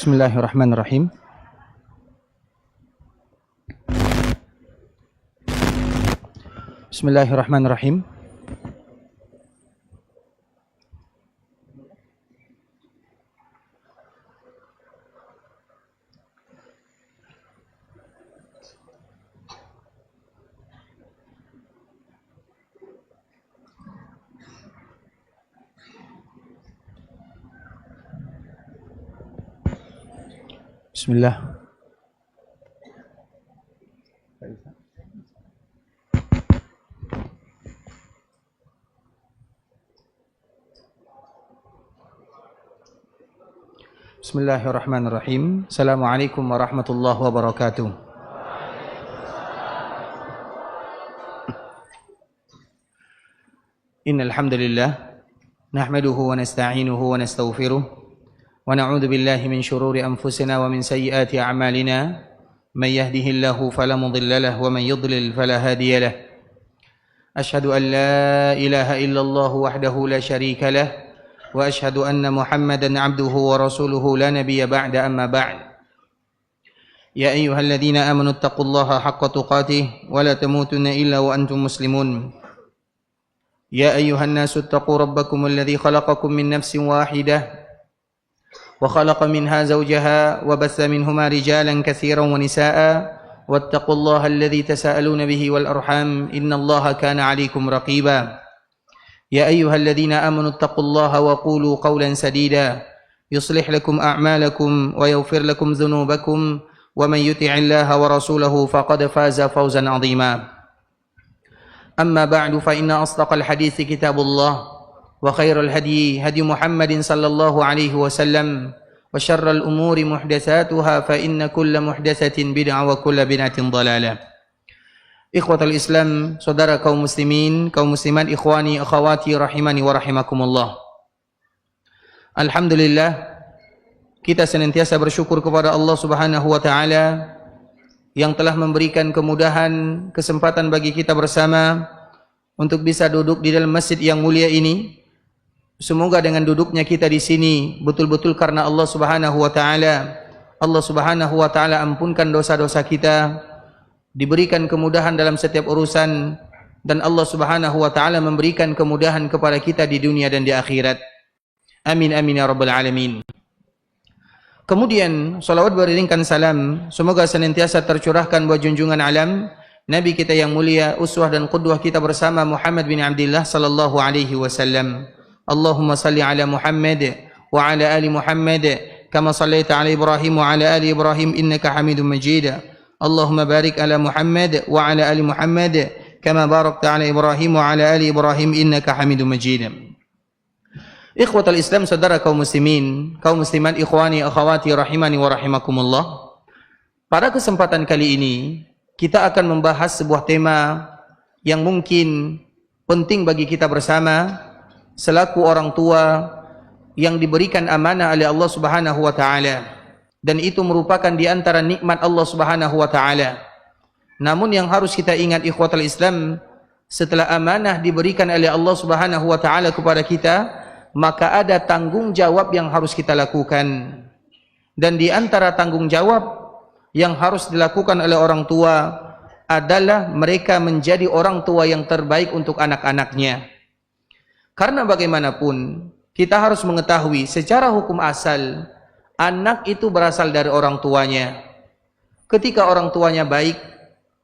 Bismillahirrahmanirrahim. Bismillahirrahmanirrahim. Bismillah. Bismillahirrahmanirrahim. Assalamualaikum warahmatullahi wabarakatuh. Innal hamdalillah nahmaduhu wa nasta'inuhu wa nastaghfiruh. ونعوذ بالله من شرور أنفسنا ومن سيئات أعمالنا من يهده الله فلا مضل له ومن يضلل فلا هادي له أشهد أن لا إله إلا الله وحده لا شريك له وأشهد أن محمدا عبده ورسوله لا نبي بعد أما بعد يا أيها الذين آمنوا اتقوا الله حق تقاته ولا تموتن إلا وأنتم مسلمون يا أيها الناس اتقوا ربكم الذي خلقكم من نفس واحدة وخلق منها زوجها وبث منهما رجالا كثيرا ونساء واتقوا الله الذي تساءلون به والأرحام إن الله كان عليكم رقيبا يا أيها الذين آمنوا اتقوا الله وقولوا قولا سديدا يصلح لكم أعمالكم ويغفر لكم ذنوبكم ومن يطع الله ورسوله فقد فاز فوزا عظيما أما بعد فإن أصدق الحديث كتاب الله وخير الهدي هدي محمد صلى الله عليه وسلم وشر الأمور محدثاتها فإن كل محدثة بدعة وكل بدعة ضلالة. Ikhwatal Islam, saudara kaum muslimin, kaum muslimat, ikhwani, akhwati rahimani wa rahimakumullah. Alhamdulillah, kita senantiasa bersyukur kepada Allah Subhanahu wa taala yang telah memberikan kemudahan, kesempatan bagi kita bersama untuk bisa duduk di dalam masjid yang mulia ini. Semoga dengan duduknya kita di sini betul-betul karena Allah Subhanahu wa taala. Allah Subhanahu wa taala ampunkan dosa-dosa kita, diberikan kemudahan dalam setiap urusan, dan Allah Subhanahu wa taala memberikan kemudahan kepada kita di dunia dan di akhirat. Amin amin ya rabbal alamin. Kemudian salawat beriringkan salam semoga senantiasa tercurahkan buat junjungan alam Nabi kita yang mulia, uswah dan qudwah kita bersama Muhammad bin Abdullah sallallahu alaihi wasallam. Allahumma salli ala Muhammad wa ala ali Muhammad kama sallaita ala Ibrahim wa ala ali Ibrahim innaka Hamidum Majid. Allahumma barik ala Muhammad wa ala ali Muhammad kama barakta ala Ibrahim wa ala ali Ibrahim innaka Hamidum Majid. Ikhwatal Islam, saudara kaum muslimin, kaum muslimat, ikhwani, akhwati rahimani wa rahimakumullah. Pada kesempatan kali ini kita akan membahas sebuah tema yang mungkin penting bagi kita bersama selaku orang tua yang diberikan amanah oleh Allah Subhanahu wa taala, dan itu merupakan di antara nikmat Allah Subhanahu wa taala. Namun yang harus kita ingat ikhwatul Islam, setelah amanah diberikan oleh Allah Subhanahu wa taala kepada kita, maka ada tanggung jawab yang harus kita lakukan. Dan di antara tanggung jawab yang harus dilakukan oleh orang tua adalah mereka menjadi orang tua yang terbaik untuk anak-anaknya. Karena bagaimanapun kita harus mengetahui secara hukum asal anak itu berasal dari orang tuanya. Ketika orang tuanya baik,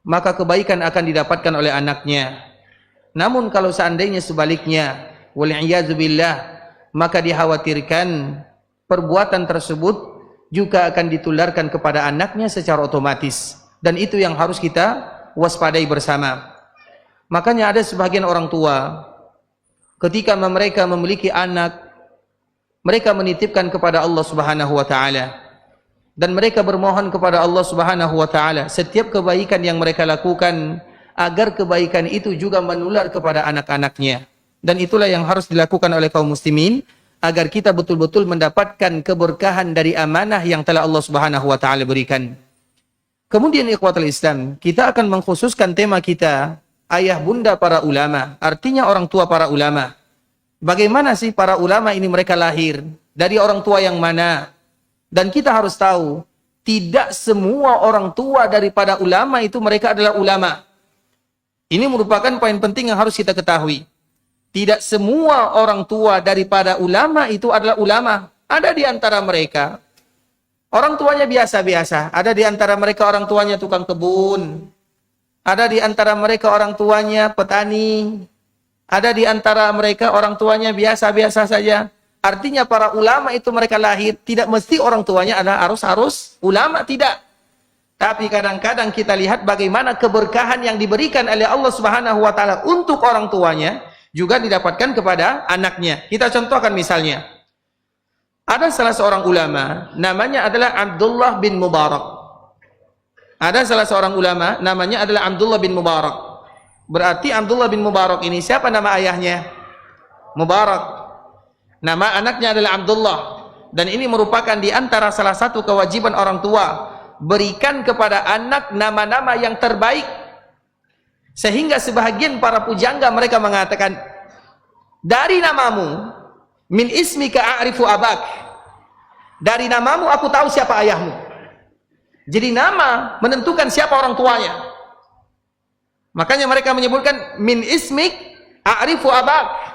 maka kebaikan akan didapatkan oleh anaknya. Namun kalau seandainya sebaliknya, wal'iyadzubillah, maka dikhawatirkan perbuatan tersebut juga akan ditularkan kepada anaknya secara otomatis. Dan itu yang harus kita waspadai bersama. Makanya ada sebagian orang tua ketika mereka memiliki anak, mereka menitipkan kepada Allah Subhanahu wa taala dan mereka bermohon kepada Allah Subhanahu wa taala setiap kebaikan yang mereka lakukan agar kebaikan itu juga menular kepada anak-anaknya. Dan itulah yang harus dilakukan oleh kaum muslimin agar kita betul-betul mendapatkan keberkahan dari amanah yang telah Allah Subhanahu wa taala berikan. Kemudian ikhwatul Islam, kita akan mengkhususkan tema kita ayah bunda para ulama, artinya orang tua para ulama. Bagaimana sih para ulama ini mereka lahir? Dari orang tua yang mana? Dan kita harus tahu, tidak semua orang tua daripada ulama itu mereka adalah ulama. Ini merupakan poin penting yang harus kita ketahui. Tidak semua orang tua daripada ulama itu adalah ulama. Ada di antara mereka orang tuanya biasa-biasa. Ada di antara mereka orang tuanya tukang kebun. Ada di antara mereka orang tuanya petani. Ada di antara mereka orang tuanya biasa-biasa saja. Artinya para ulama itu mereka lahir, tidak mesti orang tuanya adalah harus ulama, tidak. Tapi kadang-kadang kita lihat bagaimana keberkahan yang diberikan oleh Allah Subhanahu wa taala untuk orang tuanya juga didapatkan kepada anaknya. Kita contohkan misalnya. Ada salah seorang ulama, namanya adalah Abdullah bin Mubarak. Ada salah seorang ulama, namanya adalah Abdullah bin Mubarak. Berarti Abdullah bin Mubarak ini siapa nama ayahnya? Mubarak. Nama anaknya adalah Abdullah. Dan ini merupakan di antara salah satu kewajiban orang tua, berikan kepada anak nama-nama yang terbaik. Sehingga sebahagian para pujangga mereka mengatakan, dari namamu, min ismika a'rifu abak. Dari namamu aku tahu siapa ayahmu. Jadi nama menentukan siapa orang tuanya. Makanya mereka menyebutkan min ismik a'rifu abak.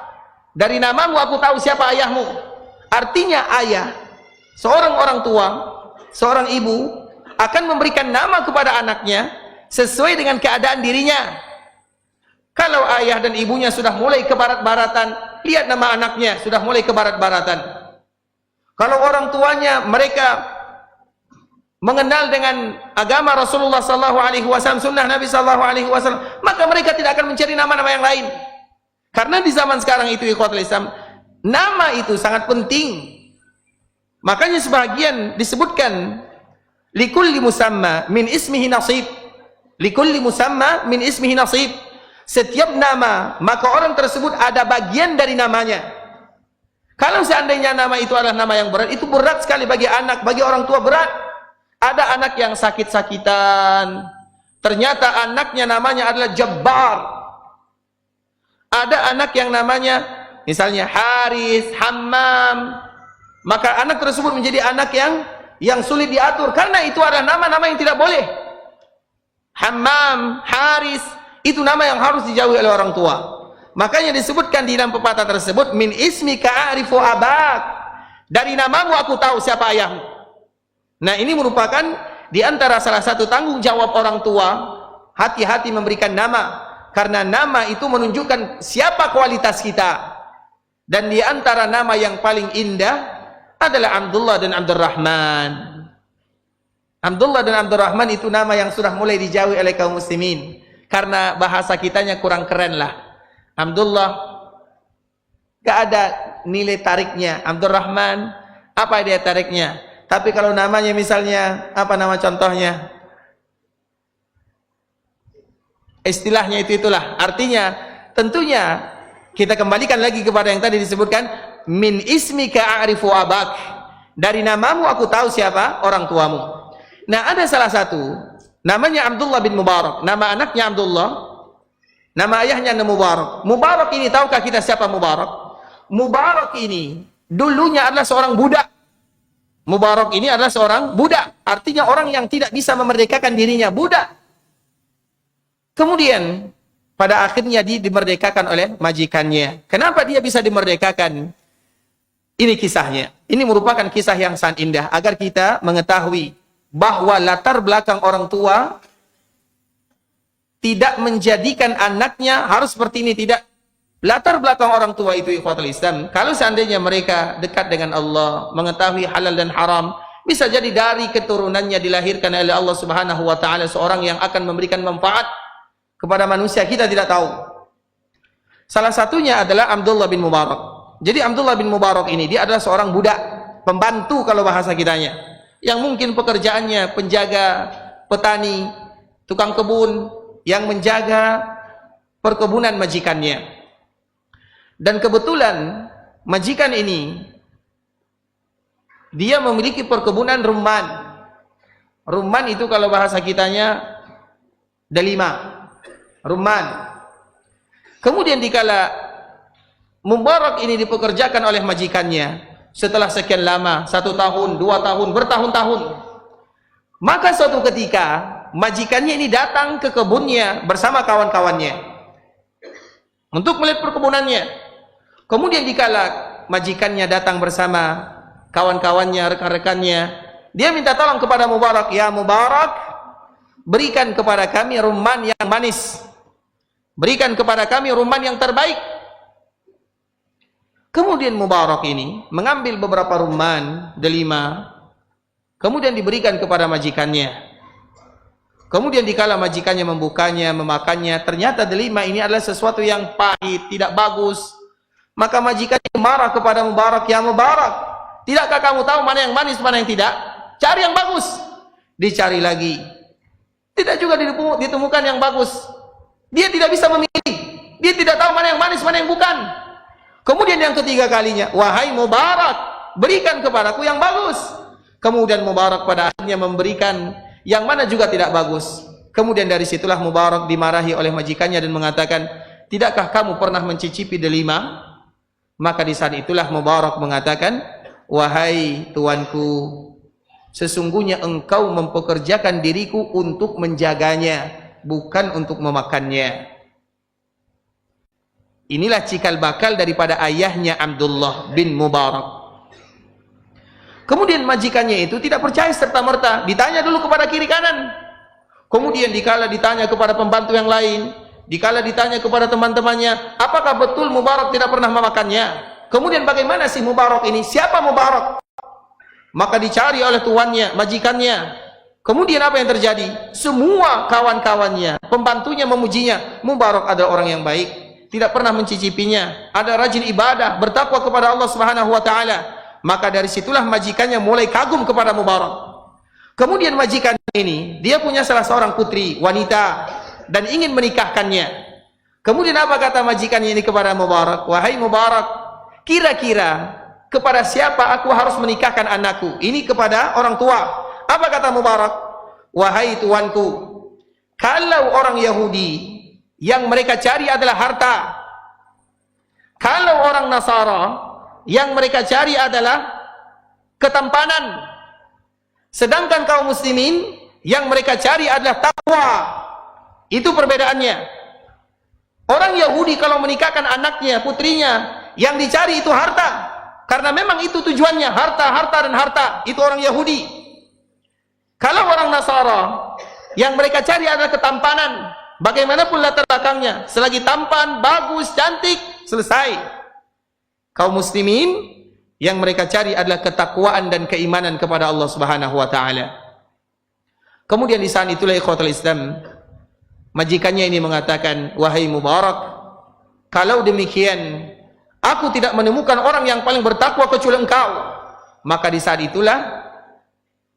Dari namamu aku tahu siapa ayahmu. Artinya ayah, seorang orang tua, seorang ibu akan memberikan nama kepada anaknya sesuai dengan keadaan dirinya. Kalau ayah dan ibunya sudah mulai ke barat-baratan, lihat nama anaknya sudah mulai ke barat-baratan. Kalau orang tuanya mereka mengenal dengan agama Rasulullah SAW, sunnah Nabi SAW, maka mereka tidak akan mencari nama-nama yang lain. Karena di zaman sekarang itu ikhwatul Islam, nama itu sangat penting. Makanya sebagian disebutkan likulli musamma min ismihi nasib. Likulli musamma min ismihi nasib. Setiap nama, maka orang tersebut ada bagian dari namanya. Kalau seandainya nama itu adalah nama yang berat, itu berat sekali bagi anak, bagi orang tua berat. Ada anak yang sakit-sakitan, ternyata anaknya namanya adalah Jabbar. Ada anak yang namanya misalnya Haris, Hammam, maka anak tersebut menjadi anak yang sulit diatur, karena itu adalah nama-nama yang tidak boleh. Hammam, Haris, itu nama yang harus dijauhi oleh orang tua. Makanya disebutkan di dalam pepatah tersebut, min ismika a'rifu abak. Dari namamu aku tahu siapa ayahmu. Nah, ini merupakan di antara salah satu tanggung jawab orang tua, hati-hati memberikan nama. Karena nama itu menunjukkan siapa kualitas kita. Dan di antara nama yang paling indah adalah Abdullah dan Abdurrahman. Abdullah dan Abdurrahman itu nama yang sudah mulai dijauhi oleh kaum muslimin. Karena bahasa kitanya kurang keren lah. Abdullah gak ada nilai tariknya. Abdurrahman, apa dia tariknya? Tapi kalau namanya misalnya, apa nama contohnya? Istilahnya itulah. Artinya, tentunya kita kembalikan lagi kepada yang tadi disebutkan, min ismika a'rifu abak. Dari namamu aku tahu siapa orang tuamu. Nah, ada salah satu namanya Abdullah bin Mubarak. Nama anaknya Abdullah, nama ayahnya Mubarak. Mubarak ini, tahukah kita siapa Mubarak? Mubarak ini dulunya adalah seorang budak. Mubarak ini adalah seorang budak. Artinya orang yang tidak bisa memerdekakan dirinya, budak. Kemudian pada akhirnya dia dimerdekakan oleh majikannya. Kenapa dia bisa dimerdekakan? Ini kisahnya. Ini merupakan kisah yang sangat indah agar kita mengetahui bahwa latar belakang orang tua tidak menjadikan anaknya harus seperti ini, tidak. Latar belakang orang tua itu ikhwatul Islam, kalau seandainya mereka dekat dengan Allah, mengetahui halal dan haram, bisa jadi dari keturunannya dilahirkan oleh Allah Subhanahu wa taala seorang yang akan memberikan manfaat kepada manusia, kita tidak tahu. Salah satunya adalah Abdullah bin Mubarak. Jadi Abdullah bin Mubarak ini, dia adalah seorang budak, pembantu kalau bahasa kitanya, yang mungkin pekerjaannya penjaga petani, tukang kebun, yang menjaga perkebunan majikannya. Dan kebetulan majikan ini, dia memiliki perkebunan rumman. Rumman itu kalau bahasa kitanya delima, rumman. Kemudian dikala Mubarak ini dipekerjakan oleh majikannya, setelah sekian lama, 1 tahun, 2 tahun, bertahun-tahun. Maka suatu ketika majikannya ini datang ke kebunnya bersama kawan-kawannya untuk melihat perkebunannya. Kemudian dikala majikannya datang bersama kawan-kawannya, rekan-rekannya, dia minta tolong kepada Mubarak, ya Mubarak, berikan kepada kami rumman yang manis, berikan kepada kami rumman yang terbaik. Kemudian Mubarak ini mengambil beberapa rumman, delima, kemudian diberikan kepada majikannya. Kemudian dikala majikannya membukanya, memakannya, ternyata delima ini adalah sesuatu yang pahit, tidak bagus. Maka majikannya marah kepada Mubarak, ya Mubarak, tidakkah kamu tahu mana yang manis, mana yang tidak? Cari yang bagus. Dicari lagi, tidak juga ditemukan yang bagus. Dia tidak bisa memilih, dia tidak tahu mana yang manis, mana yang bukan. Kemudian yang ketiga kalinya, wahai Mubarak, berikan kepadaku yang bagus. Kemudian Mubarak pada akhirnya memberikan yang mana juga tidak bagus. Kemudian dari situlah Mubarak dimarahi oleh majikannya dan mengatakan, tidakkah kamu pernah mencicipi delima? Maka di saat itulah Mubarak mengatakan, wahai tuanku, sesungguhnya engkau mempekerjakan diriku untuk menjaganya, bukan untuk memakannya. Inilah cikal bakal daripada ayahnya Abdullah bin Mubarak. Kemudian majikannya itu tidak percaya serta-merta, ditanya dulu kepada kiri kanan. Kemudian dikala ditanya kepada pembantu yang lain, dikala ditanya kepada teman-temannya, apakah betul Mubarak tidak pernah memakannya? Kemudian bagaimana sih Mubarak ini? Siapa Mubarak? Maka dicari oleh tuannya, majikannya. Kemudian apa yang terjadi? Semua kawan-kawannya, pembantunya memujinya. Mubarak adalah orang yang baik, tidak pernah mencicipinya, ada rajin ibadah, bertakwa kepada Allah Subhanahu wa taala. Maka dari situlah majikannya mulai kagum kepada Mubarak. Kemudian majikan ini, dia punya salah seorang putri wanita dan ingin menikahkannya. Kemudian apa kata majikannya ini kepada Mubarak? Wahai Mubarak, kira-kira kepada siapa aku harus menikahkan anakku? Ini kepada orang tua. Apa kata Mubarak? Wahai tuanku, kalau orang Yahudi yang mereka cari adalah harta, kalau orang Nasara yang mereka cari adalah ketampanan, sedangkan kaum muslimin yang mereka cari adalah takwa. Itu perbedaannya. Orang Yahudi kalau menikahkan anaknya, putrinya, yang dicari itu harta, karena memang itu tujuannya, harta, harta dan harta. Itu orang Yahudi. Kalau orang Nasara yang mereka cari adalah ketampanan, bagaimanapun latar belakangnya, selagi tampan, bagus, cantik, selesai. Kaum muslimin yang mereka cari adalah ketakwaan dan keimanan kepada Allah Subhanahu wa taala. Kemudian di saat itulah ikhwatul Islam, majikannya ini mengatakan, wahai Mubarak, kalau demikian aku tidak menemukan orang yang paling bertakwa kecuali engkau. Maka di saat itulah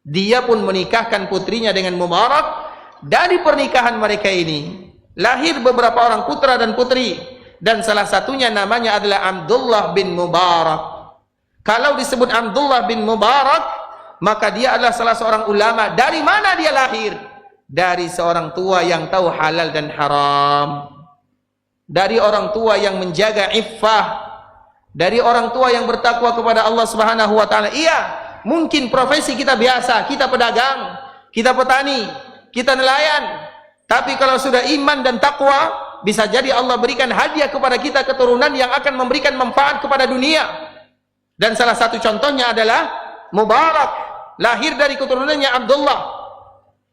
dia pun menikahkan putrinya dengan Mubarak. Dari pernikahan mereka ini lahir beberapa orang putra dan putri, dan salah satunya namanya adalah Abdullah bin Mubarak. Kalau disebut Abdullah bin Mubarak, maka dia adalah salah seorang ulama. Dari mana dia lahir? Dari seorang tua yang tahu halal dan haram, dari orang tua yang menjaga iffah, dari orang tua yang bertakwa kepada Allah Subhanahu wa taala. Iya, mungkin profesi kita biasa, kita pedagang, kita petani, kita nelayan, tapi kalau sudah iman dan takwa, bisa jadi Allah berikan hadiah kepada kita keturunan yang akan memberikan manfaat kepada dunia. Dan salah satu contohnya adalah Mubarak, lahir dari keturunannya Abdullah.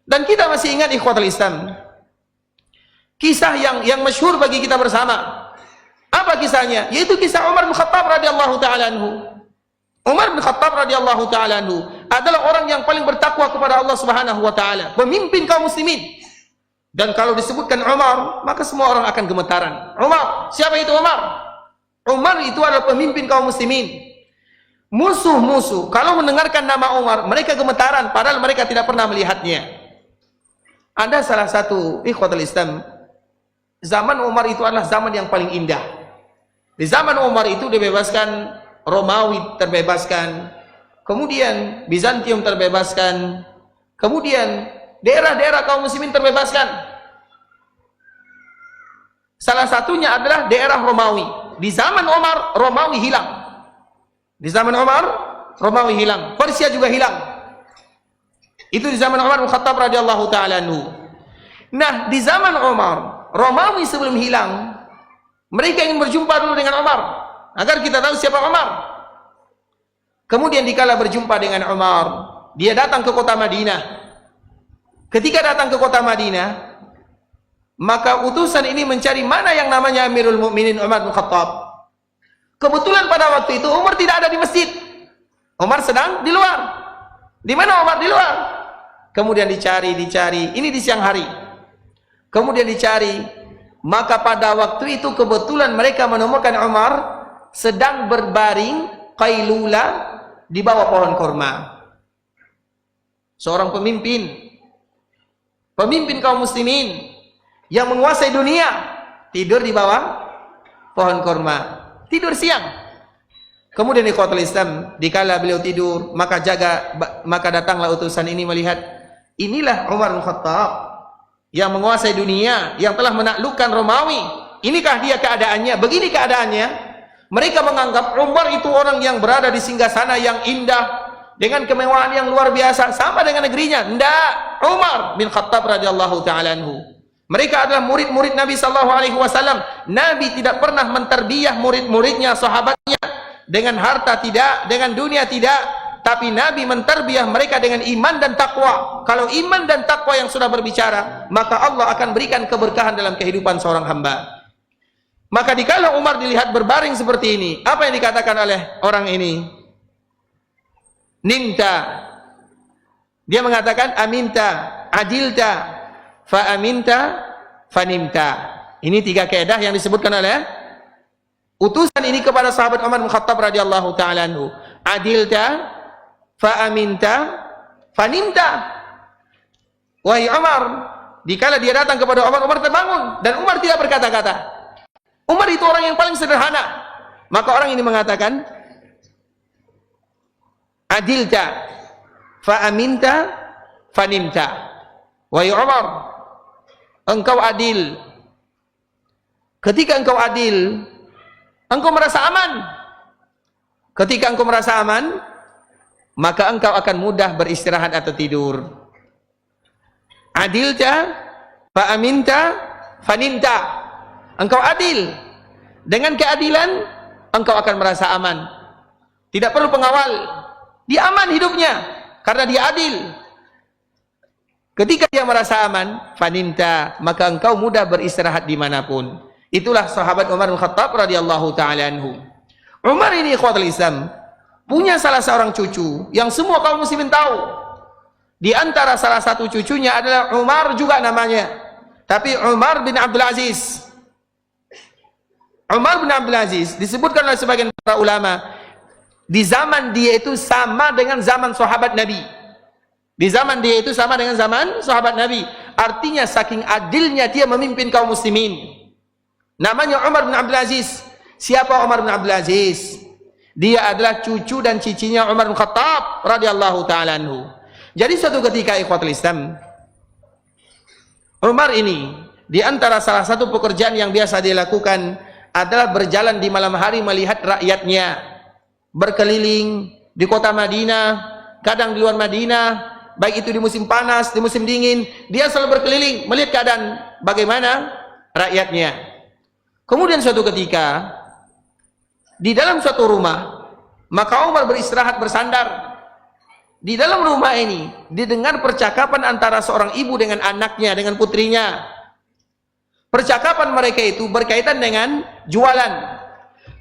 Dan kita masih ingat ikhwatul Islam, kisah yang masyhur bagi kita bersama. Apa kisahnya? Yaitu kisah Umar bin Khattab radhiyallahu taala anhu. Umar bin Khattab radhiyallahu taala anhu adalah orang yang paling bertakwa kepada Allah Subhanahu wa taala, pemimpin kaum muslimin. Dan kalau disebutkan Umar, maka semua orang akan gemetaran. Umar, siapa itu Umar? Umar itu adalah pemimpin kaum muslimin. Musuh-musuh kalau mendengarkan nama Umar, mereka gemetaran padahal mereka tidak pernah melihatnya. Ada salah satu ikhwatul Islam, zaman Umar itu adalah zaman yang paling indah. Di zaman Umar itu dibebaskan Romawi, terbebaskan, kemudian Bizantium terbebaskan, kemudian daerah-daerah kaum muslimin terbebaskan. Salah satunya adalah daerah Romawi. Di zaman Umar, Romawi hilang. Di zaman Umar, Romawi hilang, Persia juga hilang. Itu di zaman Umar bin Khattab radhiyallahu taala anhu. Nah, di zaman Umar, Romawi sebelum hilang, mereka ingin berjumpa dulu dengan Umar agar kita tahu siapa Umar. Kemudian dikala berjumpa dengan Umar, dia datang ke kota Madinah. Ketika datang ke kota Madinah, maka utusan ini mencari mana yang namanya Amirul Mukminin Umar bin Khattab. Kebetulan pada waktu itu Umar tidak ada di masjid. Umar sedang di luar. Di mana Umar? Di luar. Kemudian dicari. Ini di siang hari. Kemudian dicari. Maka pada waktu itu kebetulan mereka menemukan Umar sedang berbaring qailula di bawah pohon kurma. Seorang pemimpin kaum muslimin yang menguasai dunia tidur di bawah pohon kurma. Tidur siang. Kemudian ikhwatul Islam, dikala beliau tidur, maka datanglah utusan ini melihat, inilah Umar bin Khattab yang menguasai dunia, yang telah menaklukkan Romawi. Inikah dia keadaannya? Begini keadaannya. Mereka menganggap Umar itu orang yang berada di singgasana yang indah dengan kemewahan yang luar biasa, sama dengan negerinya. Tidak. Umar bin Khattab radhiyallahu taala anhu. Mereka adalah murid-murid Nabi sallallahu alaihi wasallam. Nabi tidak pernah menterbiah murid-muridnya, sahabatnya dengan harta tidak, dengan dunia tidak, tapi Nabi menterbiah mereka dengan iman dan takwa. Kalau iman dan takwa yang sudah berbicara, maka Allah akan berikan keberkahan dalam kehidupan seorang hamba. Maka dikala Umar dilihat berbaring seperti ini, apa yang dikatakan oleh orang ini? Nimta. Dia mengatakan aminta, adilta, fa aminta, fanimta. Ini tiga kaidah yang disebutkan oleh utusan ini kepada sahabat Umar bin Khattab radhiyallahu taala anhu. Adilta, fa aminta, fanimta. Wahai Umar, dikala dia datang kepada Umar, Umar terbangun dan Umar tidak berkata-kata. Umar itu orang yang paling sederhana. Maka orang ini mengatakan, adilta, fa aminta, fanimta. Wahai Umar, engkau adil. Ketika engkau adil, engkau merasa aman. Ketika engkau merasa aman, maka engkau akan mudah beristirahat atau tidur. Adilta, fa aminta, faninta. Engkau adil. Dengan keadilan, engkau akan merasa aman. Tidak perlu pengawal. Dia aman hidupnya karena dia adil. Ketika dia merasa aman, faninta, maka engkau mudah beristirahat dimanapun. Itulah sahabat Umar bin Khattab radhiyallahu taala anhu. Umar ini ikhwatul Islam punya salah seorang cucu yang semua kaum muslimin tahu. Di antara salah satu cucunya adalah Umar juga namanya, tapi Umar bin Abdul Aziz. Umar bin Abdul Aziz disebutkan oleh sebagian para ulama, di zaman dia itu sama dengan zaman sahabat Nabi. Di zaman dia itu sama dengan zaman sahabat Nabi. Artinya saking adilnya dia memimpin kaum muslimin. Namanya Umar bin Abdul Aziz. Siapa Umar bin Abdul Aziz? Dia adalah cucu dan cicinya Umar bin Khattab radhiyallahu taala anhu. Jadi suatu ketika ikhwatul Islam, Umar ini di antara salah satu pekerjaan yang biasa dia lakukan adalah berjalan di malam hari melihat rakyatnya, berkeliling di kota Madinah, kadang di luar Madinah, baik itu di musim panas, di musim dingin, dia selalu berkeliling melihat keadaan bagaimana rakyatnya. Kemudian suatu ketika di dalam suatu rumah, maka Umar beristirahat bersandar. Di dalam rumah ini didengar percakapan antara seorang ibu dengan anaknya, dengan putrinya. Percakapan mereka itu berkaitan dengan jualan.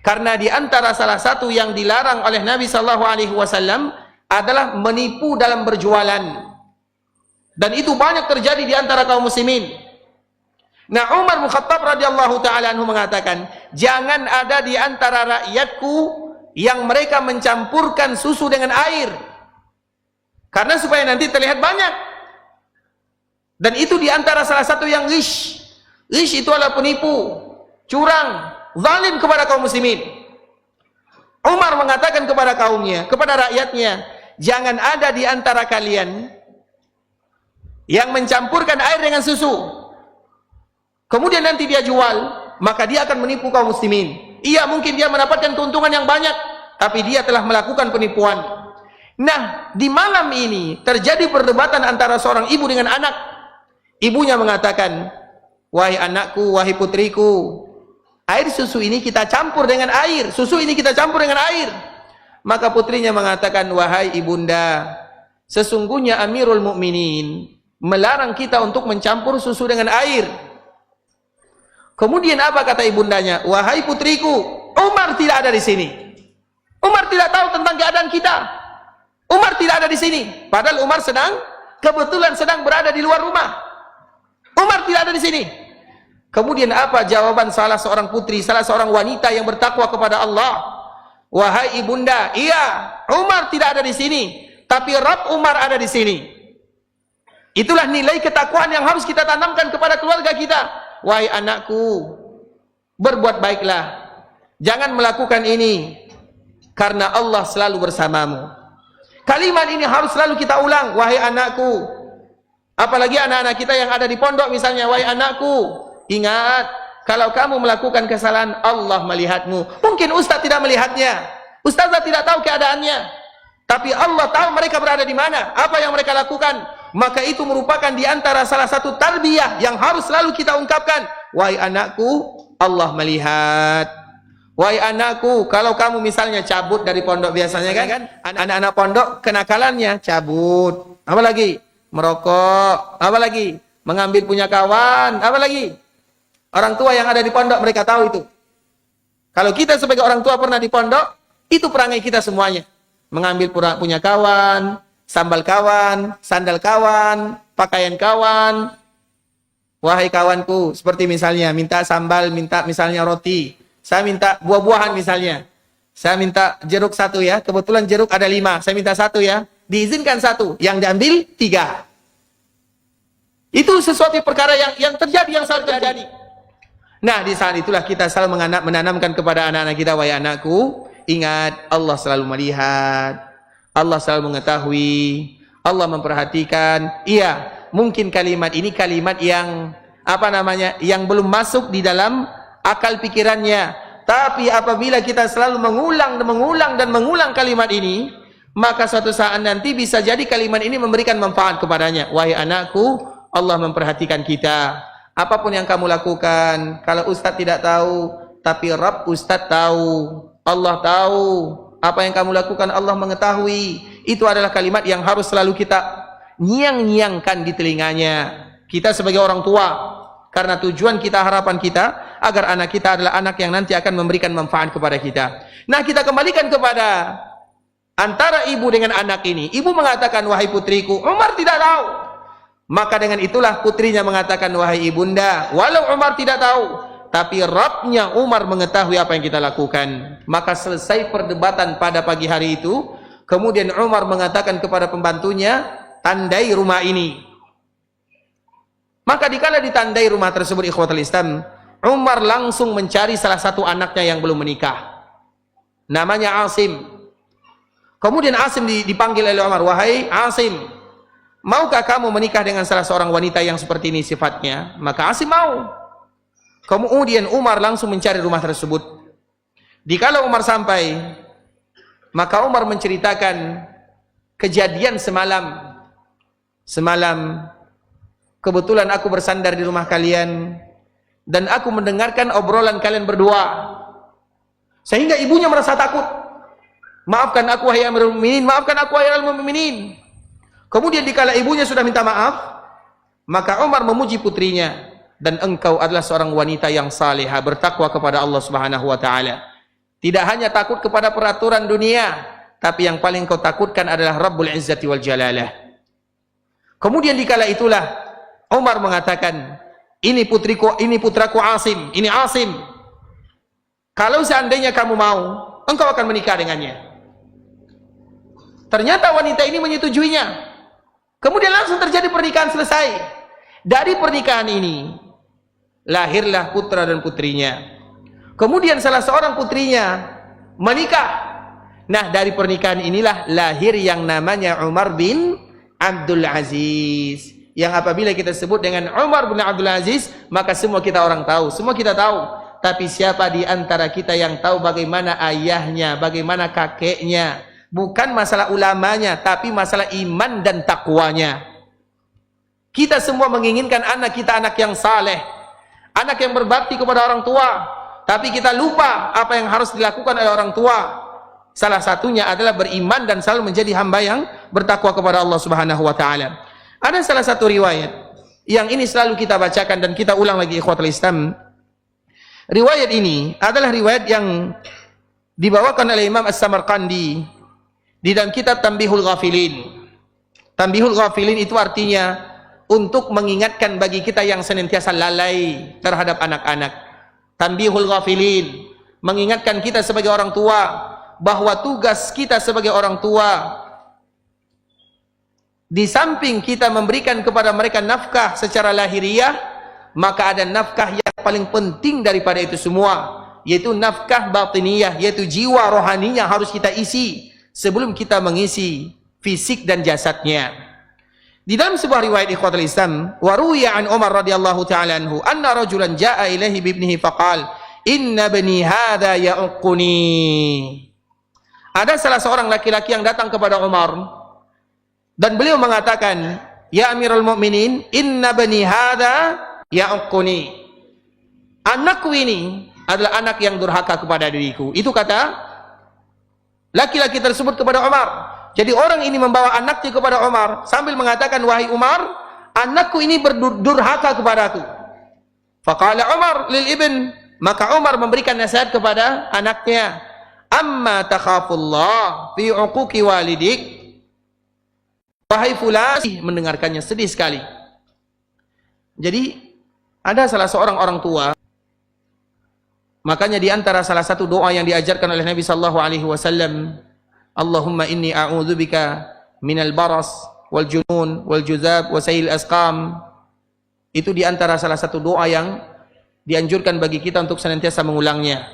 Karena di antara salah satu yang dilarang oleh Nabi sallallahu alaihi wasallam adalah menipu dalam berjualan. Dan itu banyak terjadi di antara kaum muslimin. Nah, Umar bin Khattab radhiyallahu taala anhu mengatakan, jangan ada di antara rakyatku yang mereka mencampurkan susu dengan air. Karena supaya nanti terlihat banyak. Dan itu di antara salah satu yang ghish. Ghish itu adalah penipu, curang, zalim kepada kaum muslimin. Umar mengatakan kepada kaumnya, kepada rakyatnya, jangan ada di antara kalian yang mencampurkan air dengan susu. Kemudian nanti dia jual, maka dia akan menipu kaum muslimin. Iya, mungkin dia mendapatkan keuntungan yang banyak, tapi dia telah melakukan penipuan. Nah, di malam ini terjadi perdebatan antara seorang ibu dengan anak. Ibunya mengatakan, wahai anakku, wahai putriku, air susu ini kita campur dengan air, susu ini kita campur dengan air. Maka putrinya mengatakan, wahai ibunda, sesungguhnya Amirul Mukminin melarang kita untuk mencampur susu dengan air. Kemudian apa kata ibundanya? Wahai putriku, Umar tidak ada di sini. Umar tidak tahu tentang keadaan kita. Umar tidak ada di sini. Padahal Umar kebetulan sedang berada di luar rumah. Umar tidak ada di sini. Kemudian apa jawaban salah seorang putri, salah seorang wanita yang bertakwa kepada Allah? Wahai ibunda, iya, Umar tidak ada di sini, tapi Rabb Umar ada di sini. Itulah nilai ketakwaan yang harus kita tanamkan kepada keluarga kita. Wahai anakku, berbuat baiklah. Jangan melakukan ini, karena Allah selalu bersamamu. Kalimat ini harus selalu kita ulang. Wahai anakku, apalagi anak-anak kita yang ada di pondok misalnya. Wahai anakku, ingat, kalau kamu melakukan kesalahan, Allah melihatmu. Mungkin ustaz tidak melihatnya, ustazah tidak tahu keadaannya, tapi Allah tahu mereka berada di mana, apa yang mereka lakukan. Maka itu merupakan di antara salah satu tarbiyah yang harus selalu kita ungkapkan. Wahai anakku, Allah melihat. Wahai anakku, kalau kamu misalnya cabut dari pondok biasanya kan, anak-anak pondok kenakalannya cabut. Apa lagi? Merokok. Apa lagi? Mengambil punya kawan. Apa lagi? Orang tua yang ada di pondok mereka tahu itu. Kalau kita sebagai orang tua pernah di pondok, itu perangai kita semuanya. Mengambil punya kawan, sambal kawan, sandal kawan, pakaian kawan. Wahai kawanku, seperti misalnya minta sambal, minta misalnya roti. Saya minta buah-buahan misalnya. Saya minta jeruk 1 ya. Kebetulan jeruk ada 5. Saya minta 1 ya. Diizinkan 1. Yang diambil 3. Itu sesuatu perkara yang terjadi, yang selalu terjadi. Nah, di saat itulah kita selalu menanamkan kepada anak-anak kita, wahai anakku, ingat, Allah selalu melihat, Allah selalu mengetahui, Allah memperhatikan. Iya, mungkin kalimat ini kalimat yang yang belum masuk di dalam akal pikirannya. Tapi apabila kita selalu mengulang dan mengulang kalimat ini, maka suatu saat nanti bisa jadi kalimat ini memberikan manfaat kepadanya. Wahai anakku, Allah memperhatikan kita. Apapun yang kamu lakukan, kalau Ustadz tidak tahu, tapi Rabb Ustadz tahu, Allah tahu. Apa yang kamu lakukan, Allah mengetahui. Itu adalah kalimat yang harus selalu kita nyiang-nyiangkan di telinganya. Kita sebagai orang tua, karena tujuan kita, harapan kita, agar anak kita adalah anak yang nanti akan memberikan manfaat kepada kita. Nah, kita kembalikan kepada antara ibu dengan anak ini. Ibu mengatakan, wahai putriku, Umar tidak tahu. Maka dengan itulah putrinya mengatakan, wahai ibunda, walau Umar tidak tahu, tapi Rabbnya Umar mengetahui apa yang kita lakukan. Maka selesai perdebatan pada pagi hari itu. Kemudian Umar mengatakan kepada pembantunya, tandai rumah ini. Maka dikala ditandai rumah tersebut, ikhwatul Islam, Umar langsung mencari salah satu anaknya yang belum menikah. Namanya Asim. Kemudian Asim dipanggil oleh Umar, wahai Asim, maukah kamu menikah dengan salah seorang wanita yang seperti ini sifatnya? Maka Asim mau. Kemudian Umar langsung mencari rumah tersebut. Dikala Umar sampai, maka Umar menceritakan kejadian semalam. Semalam, kebetulan aku bersandar di rumah kalian, dan aku mendengarkan obrolan kalian berdua. Sehingga ibunya merasa takut. Maafkan aku, wahai Amirul Mukminin, maafkan aku, wahai Amirul Mukminin. Kemudian dikala ibunya sudah minta maaf, maka Umar memuji putrinya, dan engkau adalah seorang wanita yang salihah, bertakwa kepada Allah Subhanahu wa taala. Tidak hanya takut kepada peraturan dunia, tapi yang paling kau takutkan adalah Rabbul Izzati wal Jalalah. Kemudian dikala itulah Umar mengatakan, ini putriku, ini putraku Asim, ini Asim. Kalau seandainya kamu mau, engkau akan menikah dengannya. Ternyata wanita ini menyetujuinya. Kemudian langsung terjadi pernikahan, selesai. Dari pernikahan ini lahirlah putra dan putrinya. Kemudian salah seorang putrinya menikah. Nah, dari pernikahan inilah lahir yang namanya Umar bin Abdul Aziz. Yang apabila kita sebut dengan Umar bin Abdul Aziz, maka semua kita orang tahu, semua kita tahu. tapi siapa di antara kita yang tahu bagaimana ayahnya, bagaimana kakeknya? Bukan masalah ulamanya, tapi masalah iman dan takwanya. Kita semua menginginkan anak kita anak yang saleh, anak yang berbakti kepada orang tua, tapi kita lupa apa yang harus dilakukan oleh orang tua. Salah satunya adalah beriman dan selalu menjadi hamba yang bertakwa kepada Allah Subhanahu wa taala. Ada salah satu riwayat yang ini selalu kita bacakan dan kita ulang lagi ikhwatul Islam. Riwayat ini adalah riwayat yang dibawakan oleh Imam As-Samarqandi di dalam kitab Tanbihul Ghafilin. Tanbihul Ghafilin itu artinya untuk mengingatkan bagi kita yang senantiasa lalai terhadap anak-anak. Tanbihul Ghafilin, mengingatkan kita sebagai orang tua bahwa tugas kita sebagai orang tua, di samping kita memberikan kepada mereka nafkah secara lahiriah, maka ada nafkah yang paling penting daripada itu semua, yaitu nafkah batiniyah, yaitu jiwa rohaninya harus kita isi sebelum kita mengisi fisik dan jasadnya. Di dalam sebuah riwayat ikhwatul Islam, wa ruwiya an Umar radhiyallahu ta'ala anhu anna rajulan jaa ilaihi bi ibnihi faqala inna bani hadha ya'uquni. Ada salah seorang laki-laki yang datang kepada Umar dan beliau mengatakan, ya Amirul Mukminin, inna bani hadha ya'uquni. Anakku ini adalah anak yang durhaka kepada diriku. Itu kata laki-laki tersebut kepada Umar. Jadi orang ini membawa anaknya kepada Umar sambil mengatakan, wahai Umar, anakku ini berdurhaka kepadaku. Faqala Umar lil ibn, maka Umar memberikan nasihat kepada anaknya, amma takhafullah fi uquqi walidik. Wahai fulan, mendengarkannya sedih sekali. Jadi ada salah seorang orang tua, makanya di antara salah satu doa yang diajarkan oleh Nabi sallallahu alaihi wasallam, Allahumma inni a'udzubika minal baras wal junun wal juzab wa sayil asqam. Itu di antara salah satu doa yang dianjurkan bagi kita untuk senantiasa mengulangnya.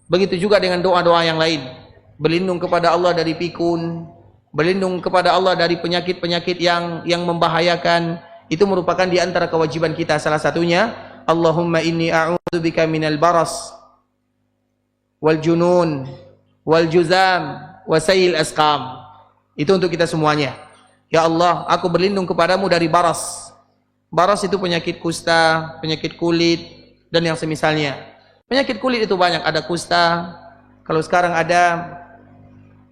Begitu juga dengan doa-doa yang lain. Berlindung kepada Allah dari pikun, berlindung kepada Allah dari penyakit-penyakit yang membahayakan. Itu merupakan di antara kewajiban kita. Salah satunya, Allahumma inni a'udzubika minal baras wal junun wal juzam wasayil asqam. Itu untuk kita semuanya. Ya Allah, aku berlindung kepadamu dari baras. Baras itu penyakit kusta, penyakit kulit, dan yang semisalnya. Penyakit kulit itu banyak, ada kusta. Kalau sekarang ada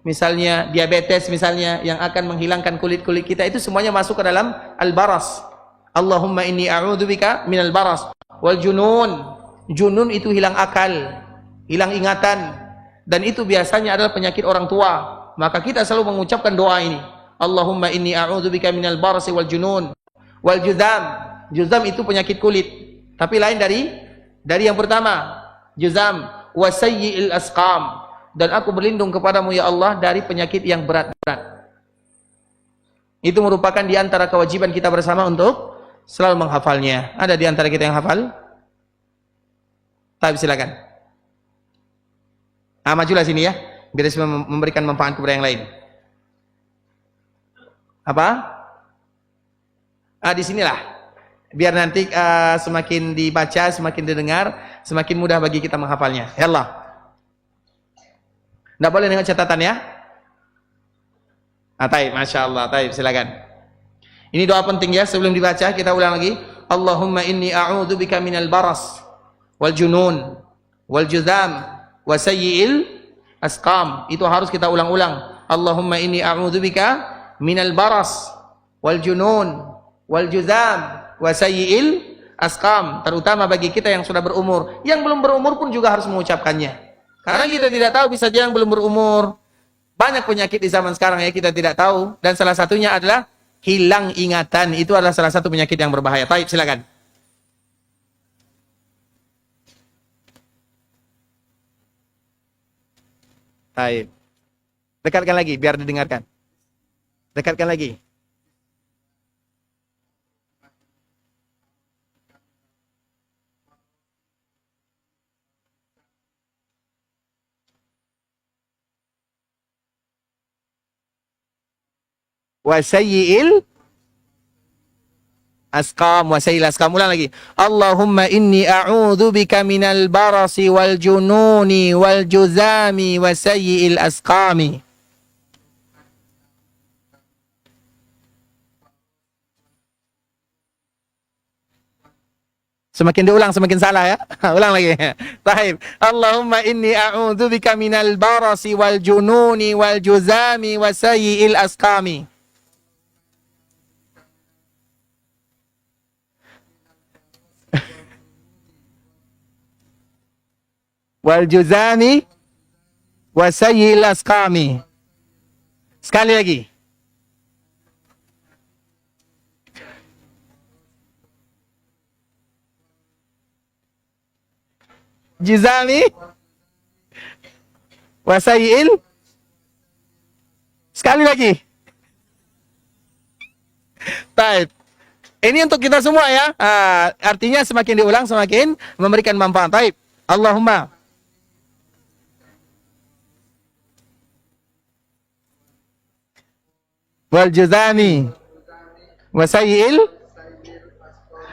misalnya diabetes misalnya yang akan menghilangkan kulit-kulit kita, itu semuanya masuk ke dalam al-baras. Allahumma inni a'udzubika minal baras wal junun. Junun itu hilang akal, hilang ingatan. Dan itu biasanya adalah penyakit orang tua. Maka kita selalu mengucapkan doa ini. Allahumma inni a'udzubika minal barasi wal junun wal juzam. Juzam itu penyakit kulit, tapi lain dari yang pertama. Juzam wa sayyi'il asqam. Dan aku berlindung kepadamu ya Allah dari penyakit yang berat-berat. Itu merupakan di antara kewajiban kita bersama untuk selalu menghafalnya. Ada di antara kita yang hafal? Tapi silakan. Majulah sini ya, biar bisa memberikan manfaat kepada yang lain. Apa? Di sinilah. Biar nanti semakin dibaca, semakin didengar, semakin mudah bagi kita menghafalnya. Ya Allah. Tidak boleh dengan catatan ya. Taib, Masya Allah. Taib, silakan. Ini doa penting ya, sebelum dibaca kita ulang lagi. Allahumma inni a'udzubika minal baras wal junun wal juzam wa sayyi'il asqam. Itu harus kita ulang-ulang. Allahumma inni a'udzubika minal baras wal junun wal juzam wa sayyi'il asqam. Terutama bagi kita yang sudah berumur. Yang belum berumur pun juga harus mengucapkannya. Karena kita tidak tahu, bisa saja yang belum berumur. Banyak penyakit di zaman sekarang ya, kita tidak tahu. Dan salah satunya adalah hilang ingatan. Itu adalah salah satu penyakit yang berbahaya. Baik, silakan. Baik. Dekatkan lagi biar didengarkan. Dekatkan lagi. Wa sayyi'il asqam wa sayyil asqam. Ulang lagi. Allahumma inni a'udzubika minal barasi wal jununi wal juzami wa sayyil asqami. Semakin diulang semakin salah ya. Ulang lagi. Baik. Allahumma inni a'udzubika minal barasi wal jununi wal juzami wa sayyil asqami. Wal juzami wa sayyil asqami. Sekali lagi. Juzami wa sayyil. Sekali lagi. Baik. Ini untuk kita semua ya. Artinya semakin diulang semakin memberikan manfaat. Baik. Allahumma wal juzami wa sayyil.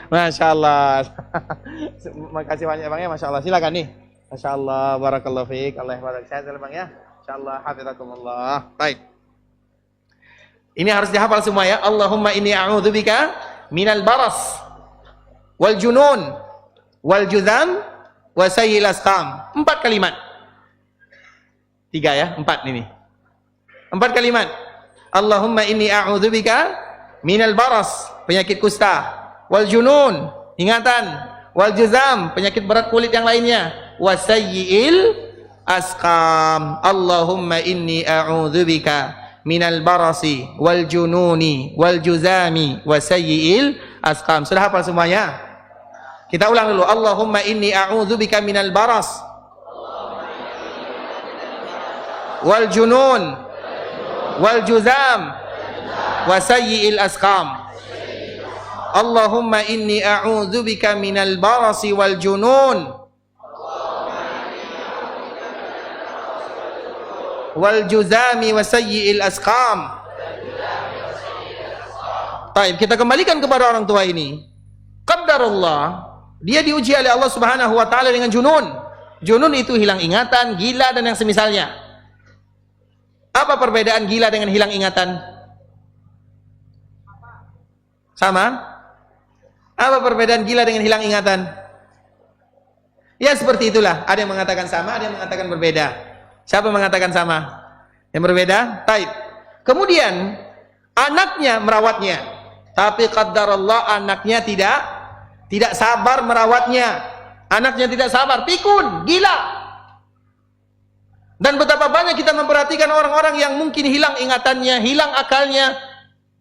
Masya Allah. Makasih banyak Bang ya. Masya Allah. Silakan nih. Masya Allah. Barakallahu fiik. Allah barak. Sehat Bang ya. Masya Allah. Hafizakumullah. Baik. Ini harus dihafal semua ya. Allahumma inni a'udzubika minal baras wal junun wal juzam wa sayyil asqam. 4 kalimat. 3 ya. 4 ini. 4 kalimat. Allahumma inni a'udzubika minal baras, penyakit kusta, wal junun, ingatan, wal juzam, penyakit berat kulit yang lainnya, wasayyi'il asqam. Allahumma inni a'udzubika minal barasi wal jununi wal juzami wasayyi'il asqam. Sudah hafal semuanya? Kita ulang dulu. Allahumma inni a'udzubika minal baras wal junun wal juzam wasayyi'il asqam. Allahumma inni a'udzubika minal barasi wal junun wal juzami wa sayyi'il asqam. Baik, kita kembalikan kepada orang tua ini. Qadarullah, dia diuji oleh Allah Subhanahu wa taala dengan junun. Junun itu hilang ingatan, gila dan yang semisalnya. Apa perbedaan gila dengan hilang ingatan? Sama? Apa perbedaan gila dengan hilang ingatan? Ya seperti itulah. Ada yang mengatakan sama, ada yang mengatakan berbeda. Siapa mengatakan sama? Yang berbeda? Taib. Kemudian anaknya merawatnya, tapi qadarullah anaknya tidak sabar merawatnya. Anaknya tidak sabar, pikun, gila. Dan betapa banyak kita memperhatikan orang-orang yang mungkin hilang ingatannya, hilang akalnya.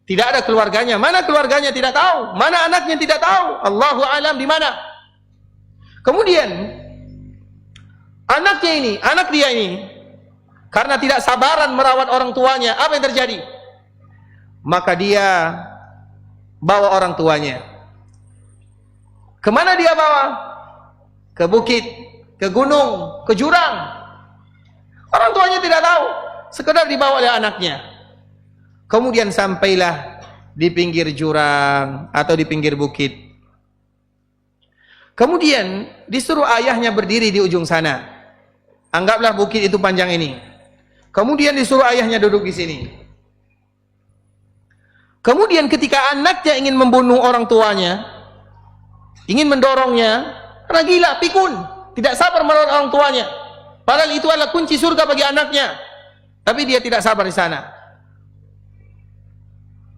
Tidak ada keluarganya. Mana keluarganya tidak tahu. Mana anaknya tidak tahu. Allahu alam di mana. Kemudian anaknya ini, anak dia ini, karena tidak sabaran merawat orang tuanya, apa yang terjadi? Maka dia bawa orang tuanya. Kemana dia bawa? Ke bukit, ke gunung, ke jurang. Orang tuanya tidak tahu. Sekedar dibawa oleh anaknya. Kemudian sampailah di pinggir jurang atau di pinggir bukit. Kemudian disuruh ayahnya berdiri di ujung sana. Anggaplah bukit itu panjang ini. Kemudian disuruh ayahnya duduk di sini. Kemudian ketika anaknya ingin membunuh orang tuanya, ingin mendorongnya, karena gila, pikun, tidak sabar merawat orang tuanya. Padahal itu adalah kunci surga bagi anaknya. Tapi dia tidak sabar di sana.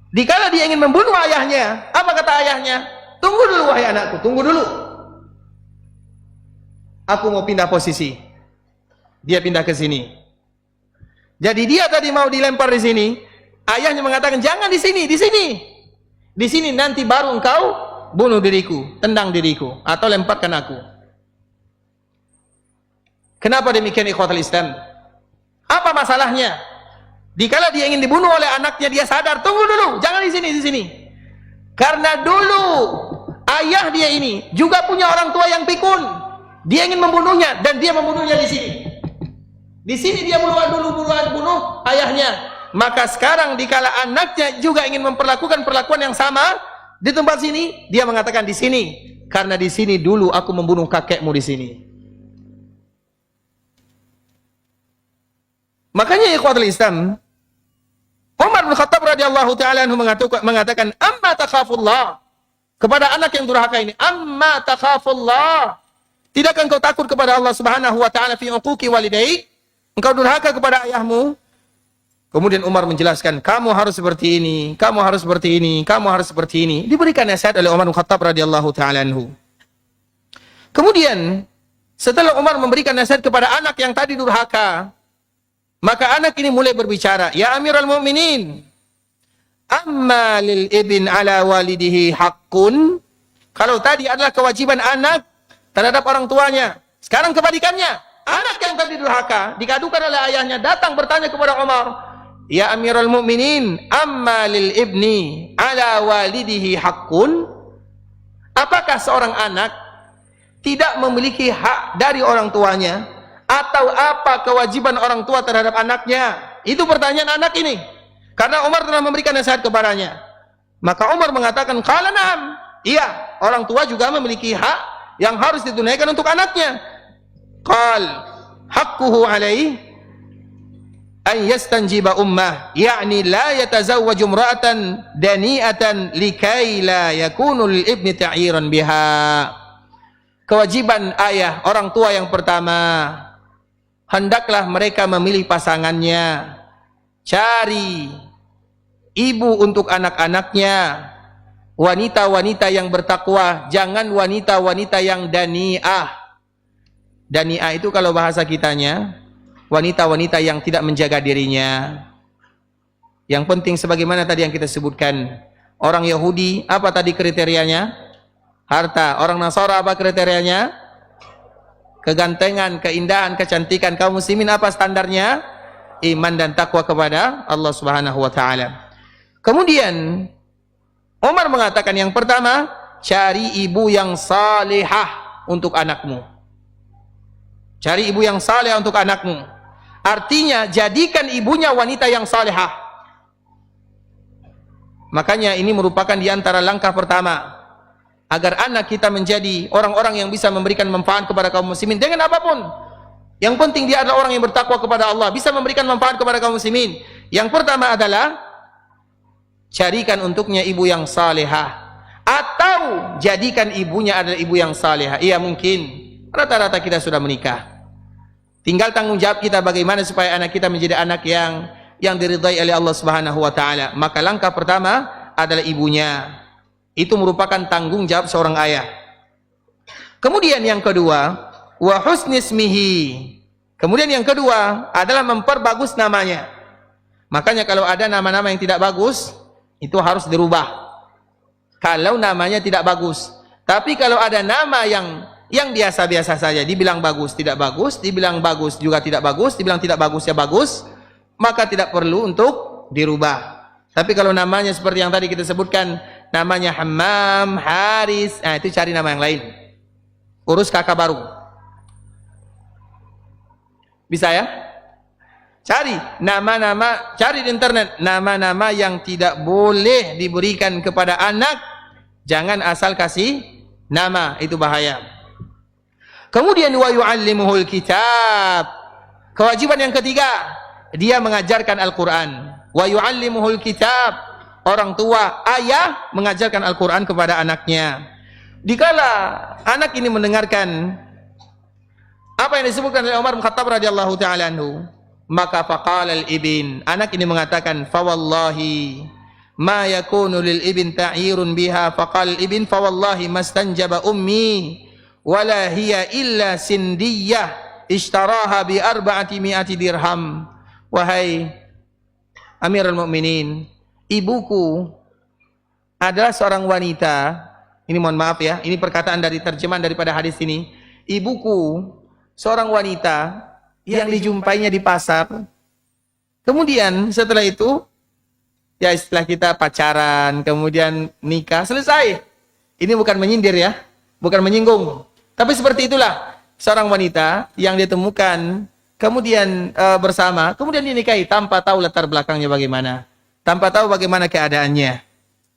Dikala dia ingin membunuh ayahnya, apa kata ayahnya? Tunggu dulu wahai anakku, tunggu dulu. Aku mau pindah posisi. Dia pindah ke sini. Jadi dia tadi mau dilempar di sini, ayahnya mengatakan jangan di sini, di sini. Di sini nanti baru engkau bunuh diriku, tendang diriku atau lemparkan aku. Kenapa demikian ikhwatul Islam? Apa masalahnya? Dikala dia ingin dibunuh oleh anaknya, dia sadar, tunggu dulu, jangan di sini, di sini. Karena dulu ayah dia ini juga punya orang tua yang pikun. Dia ingin membunuhnya dan dia membunuhnya di sini. Di sini dia bunuh ayahnya. Maka sekarang dikala anaknya juga ingin memperlakukan perlakuan yang sama, Di tempat sini, dia mengatakan di sini. Karena di sini dulu aku membunuh kakekmu di sini. Makanya ikhwatul Islam, Umar bin Khattab radhiyallahu taala anhu mengatakan, "Amma takhafullah." Kepada anak yang durhaka ini, "Amma takhafullah." Tidakkah engkau takut kepada Allah Subhanahu wa taala fi uquqi walidaik? Engkau durhaka kepada ayahmu? Kemudian Umar menjelaskan, kamu harus seperti ini, kamu harus seperti ini, kamu harus seperti ini. Diberikan nasihat oleh Umar bin Khattab radhiyallahu taala anhu. Kemudian setelah Umar memberikan nasihat kepada anak yang tadi durhaka, maka anak ini mulai berbicara, "Ya Amirul Mukminin, amma lil ibn ala walidihi haqqun." Kalau tadi adalah kewajiban anak terhadap orang tuanya, sekarang kebalikannya. Anak yang tadi durhaka dikadukan oleh ayahnya datang bertanya kepada Umar, "Ya Amirul Mukminin, amma lil ibni ala walidihi haqqun?" Apakah seorang anak tidak memiliki hak dari orang tuanya, atau apa kewajiban orang tua terhadap anaknya? Itu pertanyaan anak ini. Karena Umar telah memberikan nasihat kepadanya. Maka Umar mengatakan, "Qala na'am." Iya, orang tua juga memiliki hak yang harus ditunaikan untuk anaknya. Qal haqquhu alaihi an yastanjiba ummah, yakni la yatazawwaju imra'atan dani'atan likai la yakunu lil ibni ta'iran biha. Kewajiban ayah, orang tua yang pertama, hendaklah mereka memilih pasangannya. Cari ibu untuk anak-anaknya, wanita-wanita yang bertakwa, jangan wanita-wanita yang dani'ah. Dani'ah itu kalau bahasa kitanya, wanita-wanita yang tidak menjaga dirinya. Yang penting sebagaimana tadi yang kita sebutkan, orang Yahudi apa tadi kriterianya? Harta. Orang Nasara apa kriterianya? Kegantengan, keindahan, kecantikan. Kaum muslimin apa standarnya? Iman dan takwa kepada Allah Subhanahu wa taala. Kemudian Umar mengatakan yang pertama, cari ibu yang salihah untuk anakmu. Cari ibu yang salihah untuk anakmu. Artinya jadikan ibunya wanita yang salihah. Makanya ini merupakan di antara langkah pertama agar anak kita menjadi orang-orang yang bisa memberikan manfaat kepada kaum muslimin dengan apapun. Yang penting dia adalah orang yang bertakwa kepada Allah, bisa memberikan manfaat kepada kaum muslimin. Yang pertama adalah carikan untuknya ibu yang salihah, atau jadikan ibunya adalah ibu yang salihah. Iya, mungkin rata-rata kita sudah menikah, tinggal tanggung jawab kita bagaimana supaya anak kita menjadi anak yang diridhai oleh Allah Subhanahu wa taala. Maka langkah pertama adalah ibunya. Itu merupakan tanggung jawab seorang ayah. Kemudian yang kedua, wa husnismihi. Kemudian yang kedua adalah memperbagus namanya. Makanya kalau ada nama-nama yang tidak bagus, itu harus dirubah. Kalau namanya tidak bagus. Tapi kalau ada nama yang biasa-biasa saja, dibilang bagus, tidak bagus, dibilang bagus juga tidak bagus, dibilang tidak bagus ya bagus, maka tidak perlu untuk dirubah. Tapi kalau namanya seperti yang tadi kita sebutkan, namanya Hammam, Haris, nah itu cari nama yang lain. Urus kakak baru. Bisa ya? Cari nama-nama, cari di internet nama-nama yang tidak boleh diberikan kepada anak. Jangan asal kasih nama, itu bahaya. Kemudian wa yu'allimuhul kitab. Kewajiban yang ketiga, dia mengajarkan Al-Qur'an. Wa yu'allimuhul kitab. Orang tua, ayah mengajarkan Al-Qur'an kepada anaknya. Dikala anak ini mendengarkan apa yang disebutkan oleh Umar bin Khattab radhiyallahu taala anhu, maka faqala al-ibn, anak ini mengatakan, fa wallahi ma yakunu lil ibn ta'irun biha. Faqala al-ibn, fa wallahi mastanjaba ummi wala hiya illa sindiyah ishtaraha bi 400 dirham. Wahai Amirul Mukminin, ibuku adalah seorang wanita. Ini mohon maaf ya, ini perkataan dari terjemahan daripada hadis ini. Ibuku seorang wanita yang dijumpainya di pasar. Kemudian setelah itu, ya istilah kita pacaran, kemudian nikah, selesai. Ini bukan menyindir ya, bukan menyinggung. Tapi seperti itulah seorang wanita yang ditemukan, kemudian bersama, kemudian dinikahi tanpa tahu latar belakangnya bagaimana, tanpa tahu bagaimana keadaannya.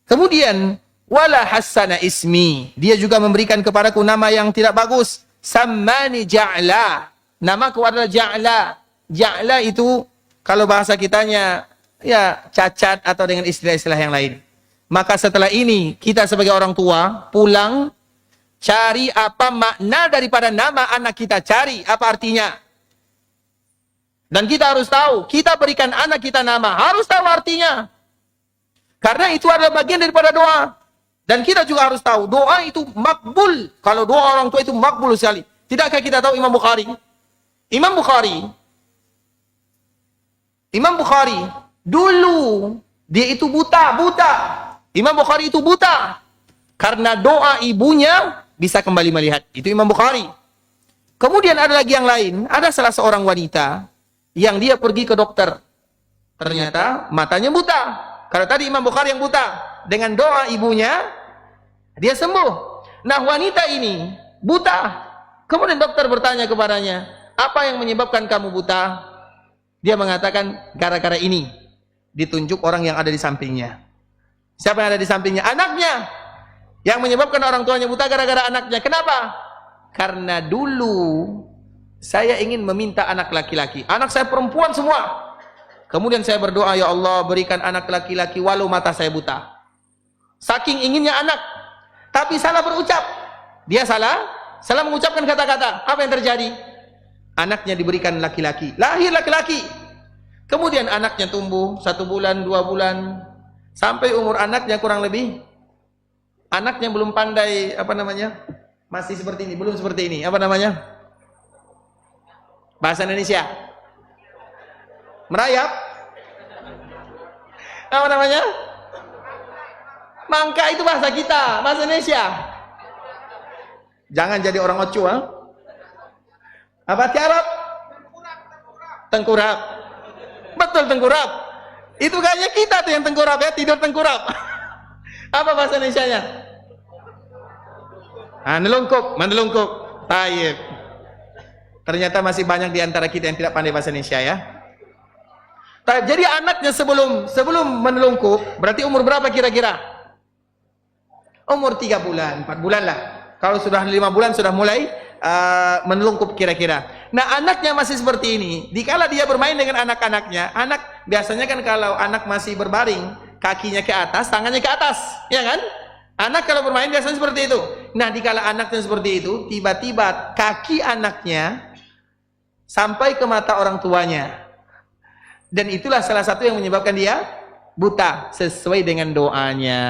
Kemudian wala hassana ismi. Dia juga memberikan kepadaku nama yang tidak bagus. Sammani Ja'la. Namaku adalah Ja'la. Ja'la itu kalau bahasa kitanya ya cacat atau dengan istilah-istilah yang lain. Maka setelah ini kita sebagai orang tua pulang cari apa makna daripada nama anak kita, cari apa artinya. Dan kita harus tahu, kita berikan anak kita nama, harus tahu artinya. Karena itu adalah bagian daripada doa. Dan kita juga harus tahu, doa itu makbul. Kalau doa orang tua itu makbul sekali. Tidakkah kita tahu Imam Bukhari? Imam Bukhari dulu dia itu buta. Imam Bukhari itu buta. Karena doa ibunya bisa kembali melihat. Itu Imam Bukhari. Kemudian ada lagi yang lain. Ada salah seorang wanita yang dia pergi ke dokter. Ternyata matanya buta. Karena tadi Imam Bukhari yang buta. Dengan doa ibunya, dia sembuh. Nah, wanita ini buta. Kemudian dokter bertanya kepadanya, apa yang menyebabkan kamu buta? Dia mengatakan, gara-gara ini. Ditunjuk orang yang ada di sampingnya. Siapa yang ada di sampingnya? Anaknya. Yang menyebabkan orang tuanya buta gara-gara anaknya. Kenapa? Karena dulu saya ingin meminta anak laki-laki. Anak saya perempuan semua. Kemudian saya berdoa, ya Allah berikan anak laki-laki walau mata saya buta. Saking inginnya anak. Tapi salah berucap. Dia salah mengucapkan kata-kata. Apa yang terjadi? Anaknya diberikan laki-laki. Lahir laki-laki. Kemudian anaknya tumbuh 1 bulan, 2 bulan. Sampai umur anaknya kurang lebih. Anaknya belum pandai, masih seperti ini, belum seperti ini. Bahasa Indonesia. Merayap. Mangka itu bahasa kita, bahasa Indonesia. Jangan jadi orang ocu, ha? Apa tiarap? Tengkurap. Betul, tengkurap. Itu kayaknya kita tuh yang tengkurap ya, tidur tengkurap. Apa bahasa Indonesianya? Menelungkup. Taib. Ternyata masih banyak di antara kita yang tidak pandai bahasa Indonesia ya. Taib. Jadi anaknya sebelum menelungkup, berarti umur berapa kira-kira? Umur 3 bulan, 4 bulan lah. Kalau sudah 5 bulan sudah mulai menelungkup kira-kira. Nah, anaknya masih seperti ini. Dikala dia bermain dengan anak-anaknya, anak biasanya kan kalau anak masih berbaring, kakinya ke atas, tangannya ke atas, ya kan? Anak kalau bermain biasanya seperti itu. Nah, dikala anaknya seperti itu, tiba-tiba kaki anaknya sampai ke mata orang tuanya. Dan itulah salah satu yang menyebabkan dia buta sesuai dengan doanya.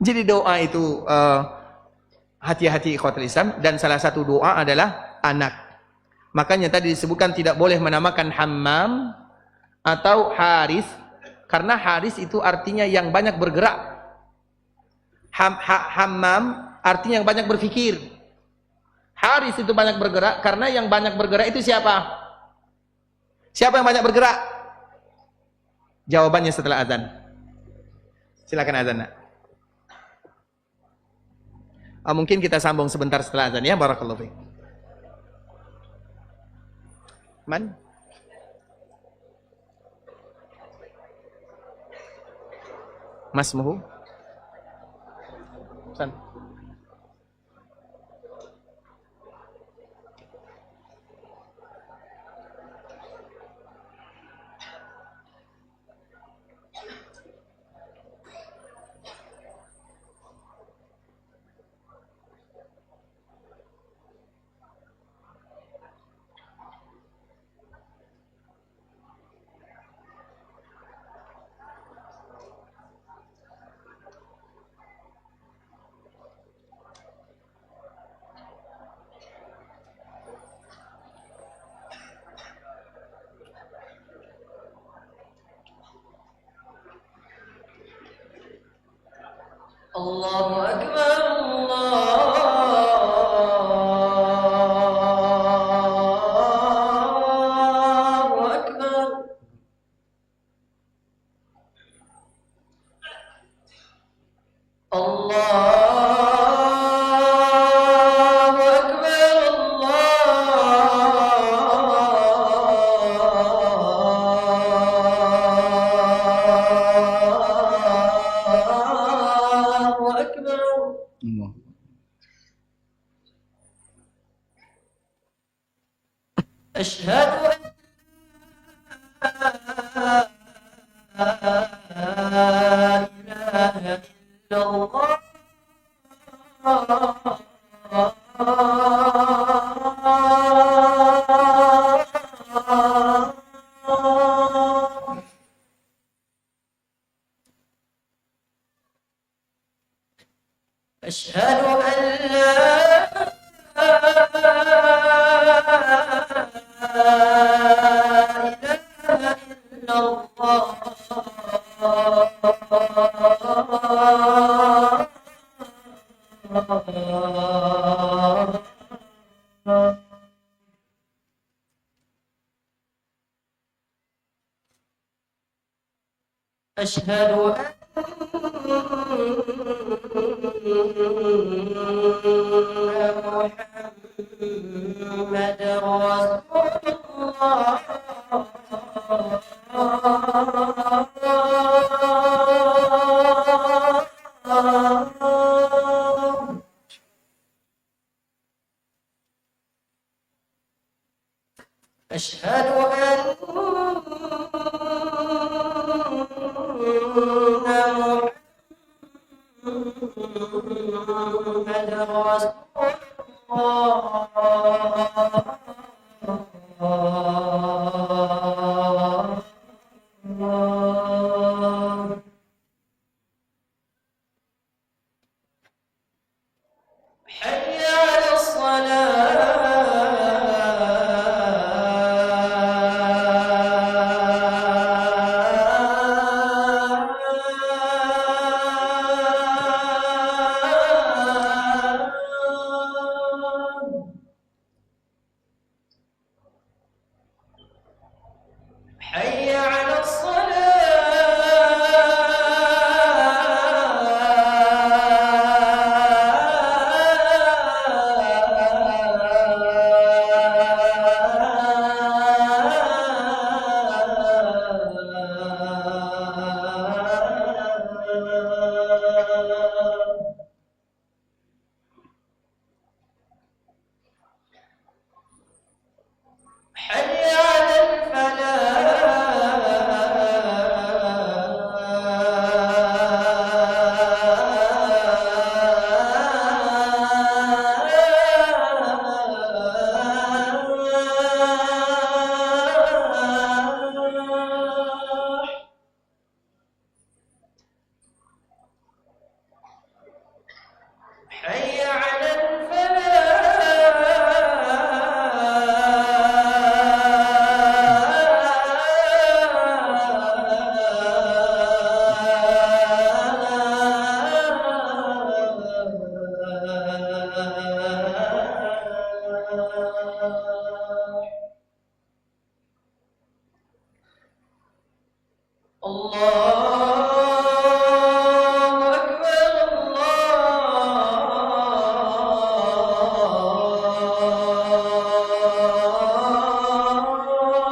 Jadi doa itu hati-hati ikhwatul Islam, dan salah satu doa adalah anak. Makanya tadi disebutkan tidak boleh menamakan Hammam atau Haris, karena Haris itu artinya yang banyak bergerak. Hammam artinya yang banyak berfikir. Haris itu banyak bergerak, karena yang banyak bergerak itu siapa? Siapa yang banyak bergerak? Jawabannya setelah azan. Silakan azan, nak. Mungkin kita sambung sebentar setelah azan ya. Barakallahu fiik. Man? Mas Muhu? San. Allahu Akbar, Allahu Akbar. Allahu Akbar, أشهد أن لا إله إلا الله أشهد أن لا إله إلا الله أشهد محمد رسول الله أشهد أن محمد رسول الله حي على الصلاة حي على الصلاة حي على الفلاح حي على الفلاح الله أكبر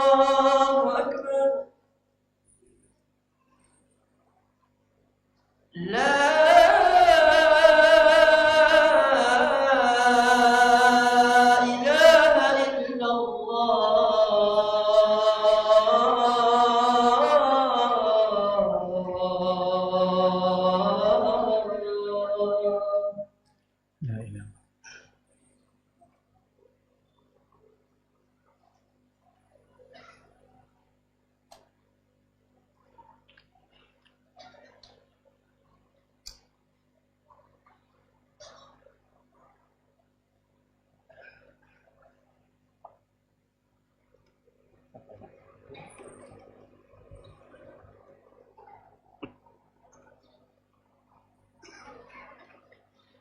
الله أكبر لا إله إلا الله لا إله.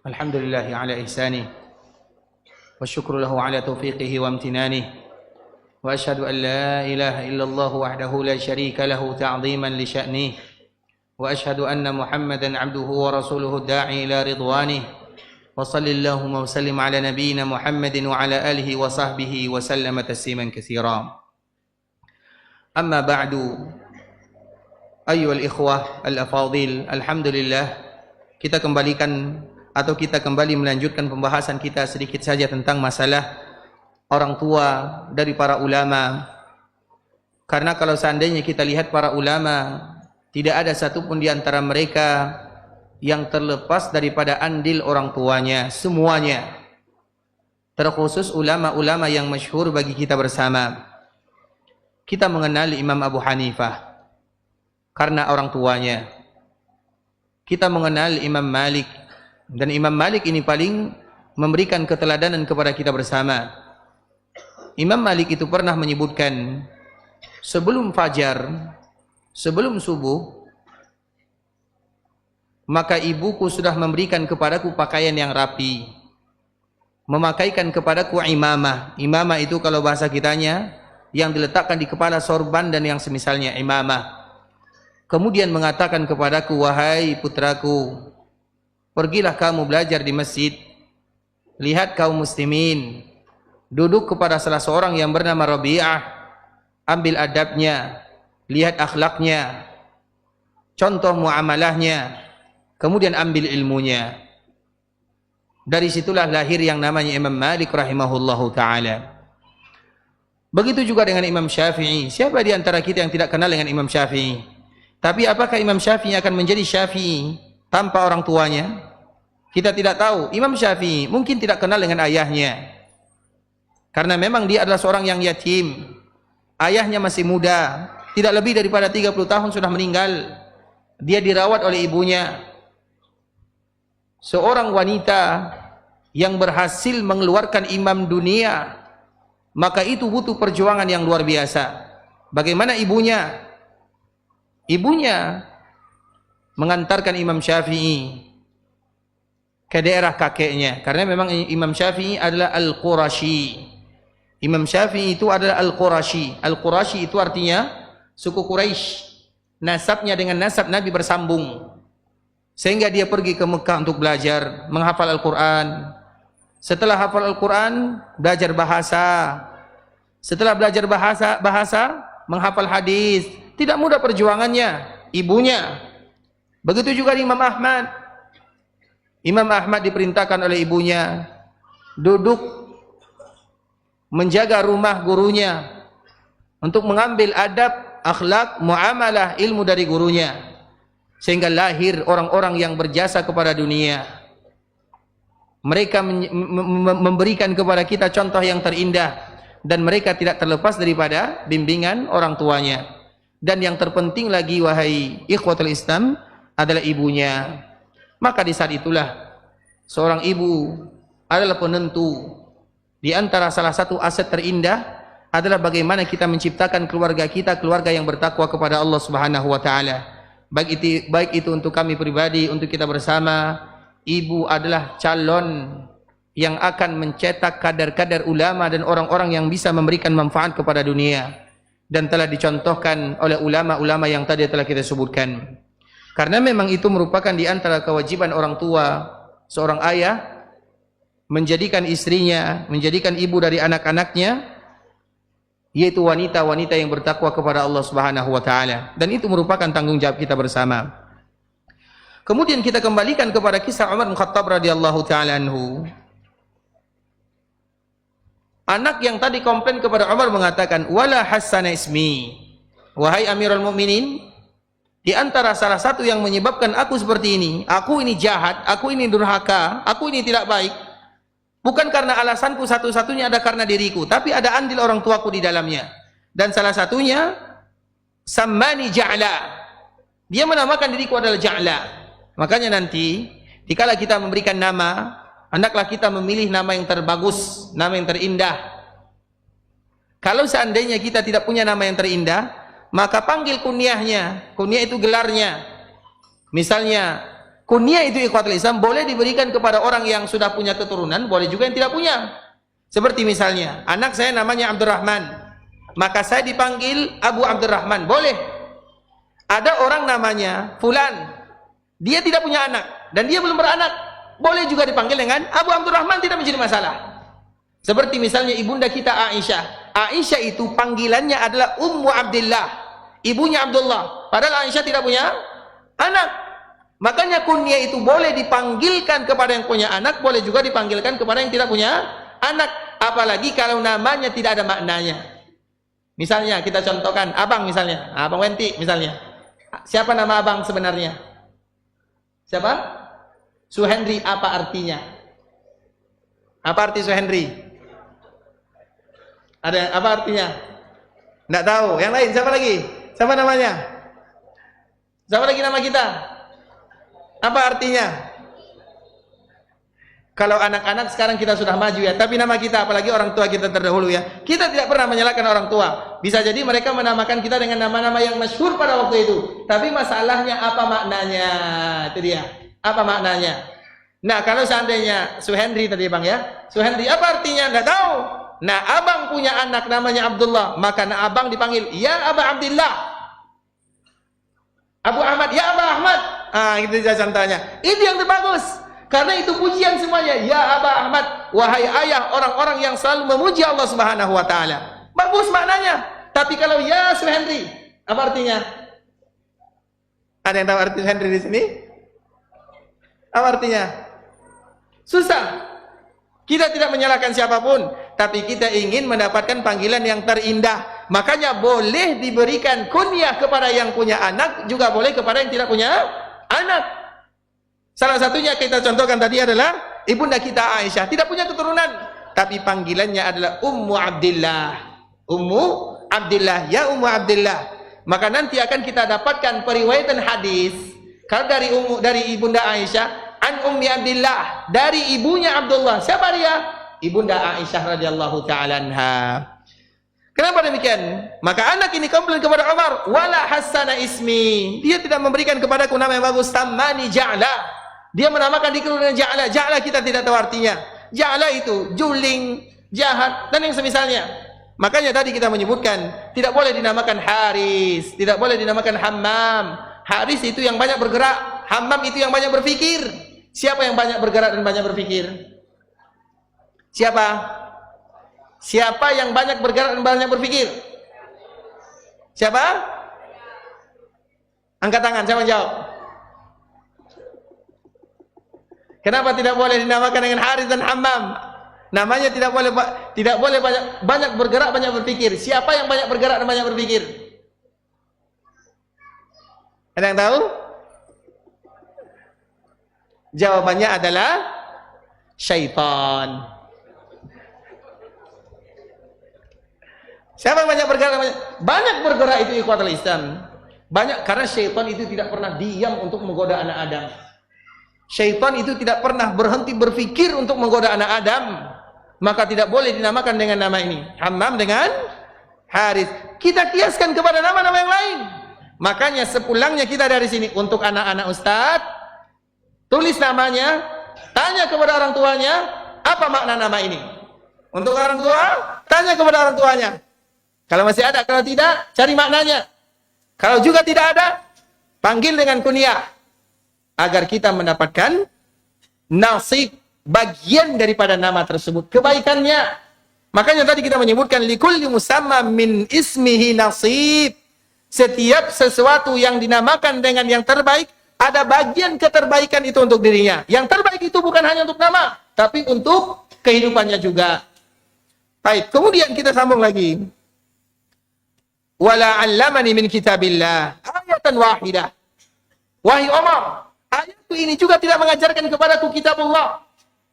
الحمد لله على إحسانه والشكر له على توفيقه وامتنانه وأشهد أن لا إله إلا الله وحده لا شريك له تعظيما لشأنه وأشهد أن محمدا عبده ورسوله الداعي إلى رضوانه وصل اللهم وسلم على نبينا محمد وعلى آله وصحبه وسلم تسليما كثيرا أما بعد أيها الإخوة الأفاضل الحمد لله kita kembalikan atau kita kembali melanjutkan pembahasan kita sedikit saja tentang masalah orang tua dari para ulama. Karena kalau seandainya kita lihat para ulama, tidak ada satupun di antara mereka yang terlepas daripada andil orang tuanya, semuanya. Terkhusus ulama-ulama yang masyhur bagi kita bersama. Kita mengenal Imam Abu Hanifah karena orang tuanya. Kita mengenal Imam Malik, dan Imam Malik ini paling memberikan keteladanan kepada kita bersama. Imam Malik itu pernah menyebutkan, sebelum fajar, sebelum subuh, maka ibuku sudah memberikan kepadaku pakaian yang rapi, memakaikan kepadaku imamah. Imamah itu kalau bahasa kitanya yang diletakkan di kepala sorban dan yang semisalnya imamah. Kemudian mengatakan kepadaku, wahai putraku, pergilah kamu belajar di masjid. Lihat kaum muslimin duduk kepada salah seorang yang bernama Rabi'ah, ambil adabnya, lihat akhlaknya, contoh muamalahnya, kemudian ambil ilmunya. Dari situlah lahir yang namanya Imam Malik rahimahullahu ta'ala. Begitu juga dengan Imam Syafi'i. Siapa di antara kita yang tidak kenal dengan Imam Syafi'i? Tapi apakah Imam Syafi'i akan menjadi Syafi'i tanpa orang tuanya? Kita tidak tahu. Imam Syafi'i mungkin tidak kenal dengan ayahnya, karena memang dia adalah seorang yang yatim. Ayahnya masih muda, tidak lebih daripada 30 tahun sudah meninggal. Dia dirawat oleh ibunya. Seorang wanita yang berhasil mengeluarkan imam dunia, maka itu butuh perjuangan yang luar biasa. Bagaimana ibunya? Ibunya mengantarkan Imam Syafi'i ke daerah kakeknya, karena memang Imam Syafi'i adalah Al-Qurashi. Imam Syafi'i itu adalah Al-Qurashi. Al-Qurashi itu artinya suku Quraisy. Nasabnya dengan nasab Nabi bersambung. Sehingga dia pergi ke Mekah untuk belajar, menghafal Al-Quran. Setelah hafal Al-Quran, belajar bahasa. Setelah belajar bahasa, menghafal hadis. Tidak mudah perjuangannya, ibunya. Begitu juga Imam Ahmad. Imam Ahmad diperintahkan oleh ibunya duduk menjaga rumah gurunya untuk mengambil adab, akhlak, muamalah, ilmu dari gurunya. Sehingga lahir orang-orang yang berjasa kepada dunia. Mereka memberikan kepada kita contoh yang terindah, dan mereka tidak terlepas daripada bimbingan orang tuanya. Dan yang terpenting lagi, wahai ikhwatul Islam, adalah ibunya. Maka di saat itulah seorang ibu adalah penentu. Di antara salah satu aset terindah adalah bagaimana kita menciptakan keluarga kita, keluarga yang bertakwa kepada Allah Subhanahu wa taala. Baik itu untuk kami pribadi, untuk kita bersama. Ibu adalah calon yang akan mencetak kadar-kadar ulama dan orang-orang yang bisa memberikan manfaat kepada dunia, dan telah dicontohkan oleh ulama-ulama yang tadi telah kita sebutkan. Karena memang itu merupakan di antara kewajiban orang tua, seorang ayah menjadikan istrinya, menjadikan ibu dari anak-anaknya, yaitu wanita-wanita yang bertakwa kepada Allah Subhanahu wa taala, dan itu merupakan tanggung jawab kita bersama. Kemudian kita kembalikan kepada kisah Umar bin Khattab radhiyallahu taala anhu. Anak yang tadi komplain kepada Umar mengatakan, "Wala hasana ismi." Wahai Amirul Mukminin, di antara salah satu yang menyebabkan aku seperti ini, aku ini jahat, aku ini durhaka, aku ini tidak baik, bukan karena alasanku satu-satunya ada karena diriku, tapi ada andil orang tuaku di dalamnya. Dan salah satunya, sammani Ja'la. Dia menamakan diriku adalah Ja'la. Makanya nanti, dikala kita memberikan nama, hendaklah kita memilih nama yang terbagus, nama yang terindah. Kalau seandainya kita tidak punya nama yang terindah, maka panggil kunyahnya. Kunyah itu gelarnya. Misalnya, kunyah itu ikhwatul Islam boleh diberikan kepada orang yang sudah punya keturunan, boleh juga yang tidak punya. Seperti misalnya, anak saya namanya Abdurrahman, maka saya dipanggil Abu Abdurrahman, boleh. Ada orang namanya Fulan, dia tidak punya anak dan dia belum beranak, boleh juga dipanggil dengan Abu Abdurrahman, tidak menjadi masalah. Seperti misalnya ibunda kita Aisyah. Aisyah itu panggilannya adalah Ummu Abdillah, ibunya Abdullah, padahal Aisyah tidak punya anak. Makanya kunyah itu boleh dipanggilkan kepada yang punya anak, boleh juga dipanggilkan kepada yang tidak punya anak. Apalagi kalau namanya tidak ada maknanya. Misalnya kita contohkan, abang misalnya, abang Wenti misalnya. Siapa nama abang sebenarnya? Siapa? Suhendri, apa artinya? Apa arti Suhendri? Ada apa artinya? Tidak tahu. Yang lain siapa lagi? Siapa namanya? Siapa lagi nama kita? Apa artinya? Kalau anak-anak sekarang kita sudah maju ya, tapi nama kita, apalagi orang tua kita terdahulu ya, kita tidak pernah menyalahkan orang tua. Bisa jadi mereka menamakan kita dengan nama-nama yang masyhur pada waktu itu, tapi masalahnya apa maknanya? Itu dia. Apa maknanya? Nah, kalau seandainya Suhendri tadi bang ya, Suhendri apa artinya? Nggak tahu. Nah, abang punya anak namanya Abdullah, maka abang dipanggil ya Aba Abdillah. Abu Ahmad, ya Aba Ahmad. Itu saja contohnya. Itu yang terbagus. Karena itu pujian semuanya. Ya Aba Ahmad, wahai ayah orang-orang yang selalu memuji Allah Subhanahu wa taala. Bagus maknanya. Tapi kalau ya Suhendri, apa artinya? Ada yang tahu arti Suhendri di sini? Apa artinya? Susah. Kita tidak menyalahkan siapapun, tapi kita ingin mendapatkan panggilan yang terindah. Makanya boleh diberikan kunyah kepada yang punya anak, juga boleh kepada yang tidak punya anak. Salah satunya kita contohkan tadi adalah ibunda kita Aisyah, tidak punya keturunan, tapi panggilannya adalah Ummu Abdillah. Ummu Abdillah, ya Ummu Abdillah. Maka nanti akan kita dapatkan periwayatan hadis kalau dari ibunda Aisyah, an Ummi Abdillah, dari ibunya Abdullah. Siapa dia? Ibunda Aisyah radhiyallahu taala anha. Kenapa demikian? Maka anak ini komplain kepada Umar, wala hasana ismi. Dia tidak memberikan kepadaku nama yang bagus, tamani Ja'la. Dia menamakan dirinya dengan Ja'la. Ja'la kita tidak tahu artinya. Ja'la itu juling, jahat, dan yang semisalnya. Makanya tadi kita menyebutkan, tidak boleh dinamakan Haris, tidak boleh dinamakan Hammam. Haris itu yang banyak bergerak, Hammam itu yang banyak berfikir. Siapa yang banyak bergerak dan banyak berfikir? Siapa? Siapa yang banyak bergerak dan banyak berfikir? Siapa? Angkat tangan, siapa yang jawab? Kenapa tidak boleh dinamakan dengan Haris dan Hammam? Namanya tidak boleh banyak bergerak, banyak berfikir. Siapa yang banyak bergerak dan banyak berfikir? Ada yang tahu? Jawabannya adalah syaitan. Siapa yang banyak bergerak? Banyak bergerak itu ikhwatul Islam. Banyak karena syaitan itu tidak pernah diam untuk menggoda anak Adam. Syaitan itu tidak pernah berhenti berfikir untuk menggoda anak Adam. Maka tidak boleh dinamakan dengan nama ini. Hammam dengan Haris. Kita kiaskan kepada nama-nama yang lain. Makanya sepulangnya kita dari sini, untuk anak-anak Ustaz, tulis namanya, tanya kepada orang tuanya, apa makna nama ini? Untuk orang tua, tanya kepada orang tuanya. Kalau masih ada, kalau tidak, cari maknanya. Kalau juga tidak ada, panggil dengan kunyah. Agar kita mendapatkan nasib, bagian daripada nama tersebut, kebaikannya. Makanya tadi kita menyebutkan likulli musamma min ismihi nasib. Setiap sesuatu yang dinamakan dengan yang terbaik, ada bagian keterbaikan itu untuk dirinya. Yang terbaik itu bukan hanya untuk nama, tapi untuk kehidupannya juga. Baik, kemudian kita sambung lagi. Wala 'allamani min kitabillah ayatan wahidah. Wahai Umar, ayatku ini juga tidak mengajarkan kepadaku kitabullah.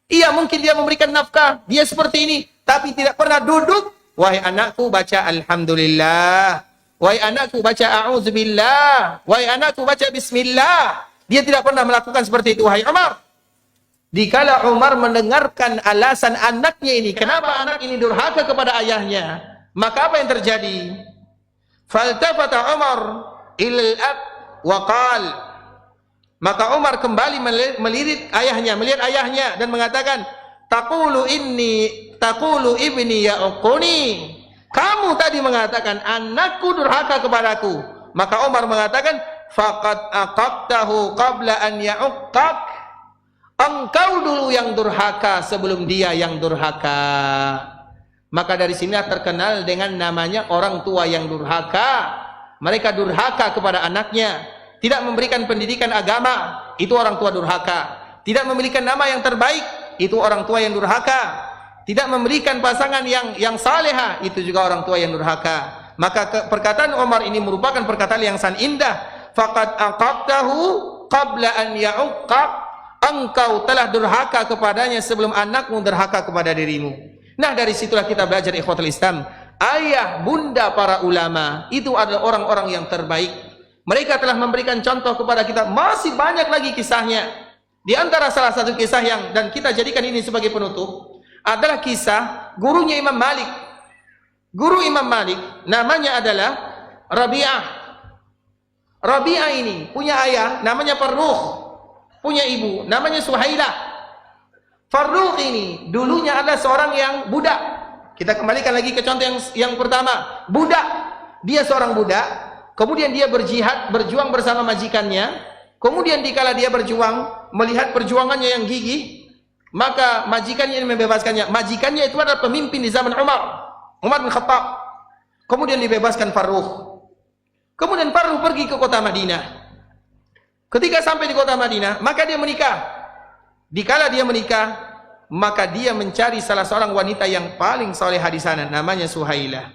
Iya, mungkin dia memberikan nafkah, dia seperti ini, tapi tidak pernah duduk. Wahai anakku, baca alhamdulillah. Wahai anakku, baca a'udzubillah. Wahai anakku, baca bismillah. Dia tidak pernah melakukan seperti itu, wahai Umar. Dikala Umar mendengarkan alasan anaknya ini, kenapa anak ini durhaka kepada ayahnya, maka apa yang terjadi? Faltafata Umar ilal ab wa qal. Maka Umar kembali melihat ayahnya dan mengatakan, taqulu ibni ya'uquni. Kamu tadi mengatakan anakku durhaka kepadaku. Maka Umar mengatakan, faqad aqaqtahu qabla an ya'uqqak. Engkau dulu yang durhaka sebelum dia yang durhaka. Maka dari sini terkenal dengan namanya orang tua yang durhaka. Mereka durhaka kepada anaknya, tidak memberikan pendidikan agama, itu orang tua durhaka. Tidak memberikan nama yang terbaik, itu orang tua yang durhaka. Tidak memberikan pasangan yang salehah, itu juga orang tua yang durhaka. Maka perkataan Umar ini merupakan perkataan yang sangat indah. Faqad aqabtahu qabla an ya'uqqab, engkau telah durhaka kepadanya sebelum anakmu durhaka kepada dirimu. Nah, dari situlah kita belajar ikhwatul Islam, ayah bunda para ulama itu adalah orang-orang yang terbaik. Mereka telah memberikan contoh kepada kita. Masih banyak lagi kisahnya. Di antara salah satu kisah yang dan kita jadikan ini sebagai penutup adalah kisah gurunya Imam Malik. Guru Imam Malik namanya adalah Rabi'ah. Rabi'ah ini punya ayah namanya Farrukh, punya ibu namanya Suhailah. Farrukh ini dulunya adalah seorang yang budak. Kita kembalikan lagi ke contoh yang pertama, budak. Dia seorang budak, kemudian dia berjihad, berjuang bersama majikannya. Kemudian dikala dia berjuang, melihat perjuangannya yang gigih, maka majikannya ini membebaskannya. Majikannya itu adalah pemimpin di zaman Umar bin Khattab. Kemudian dibebaskan Farrukh. Kemudian Farrukh pergi ke kota Madinah. Ketika sampai di kota Madinah, maka dia menikah. Dikala dia menikah, maka dia mencari salah seorang wanita yang paling salehah di sana, namanya Suhailah.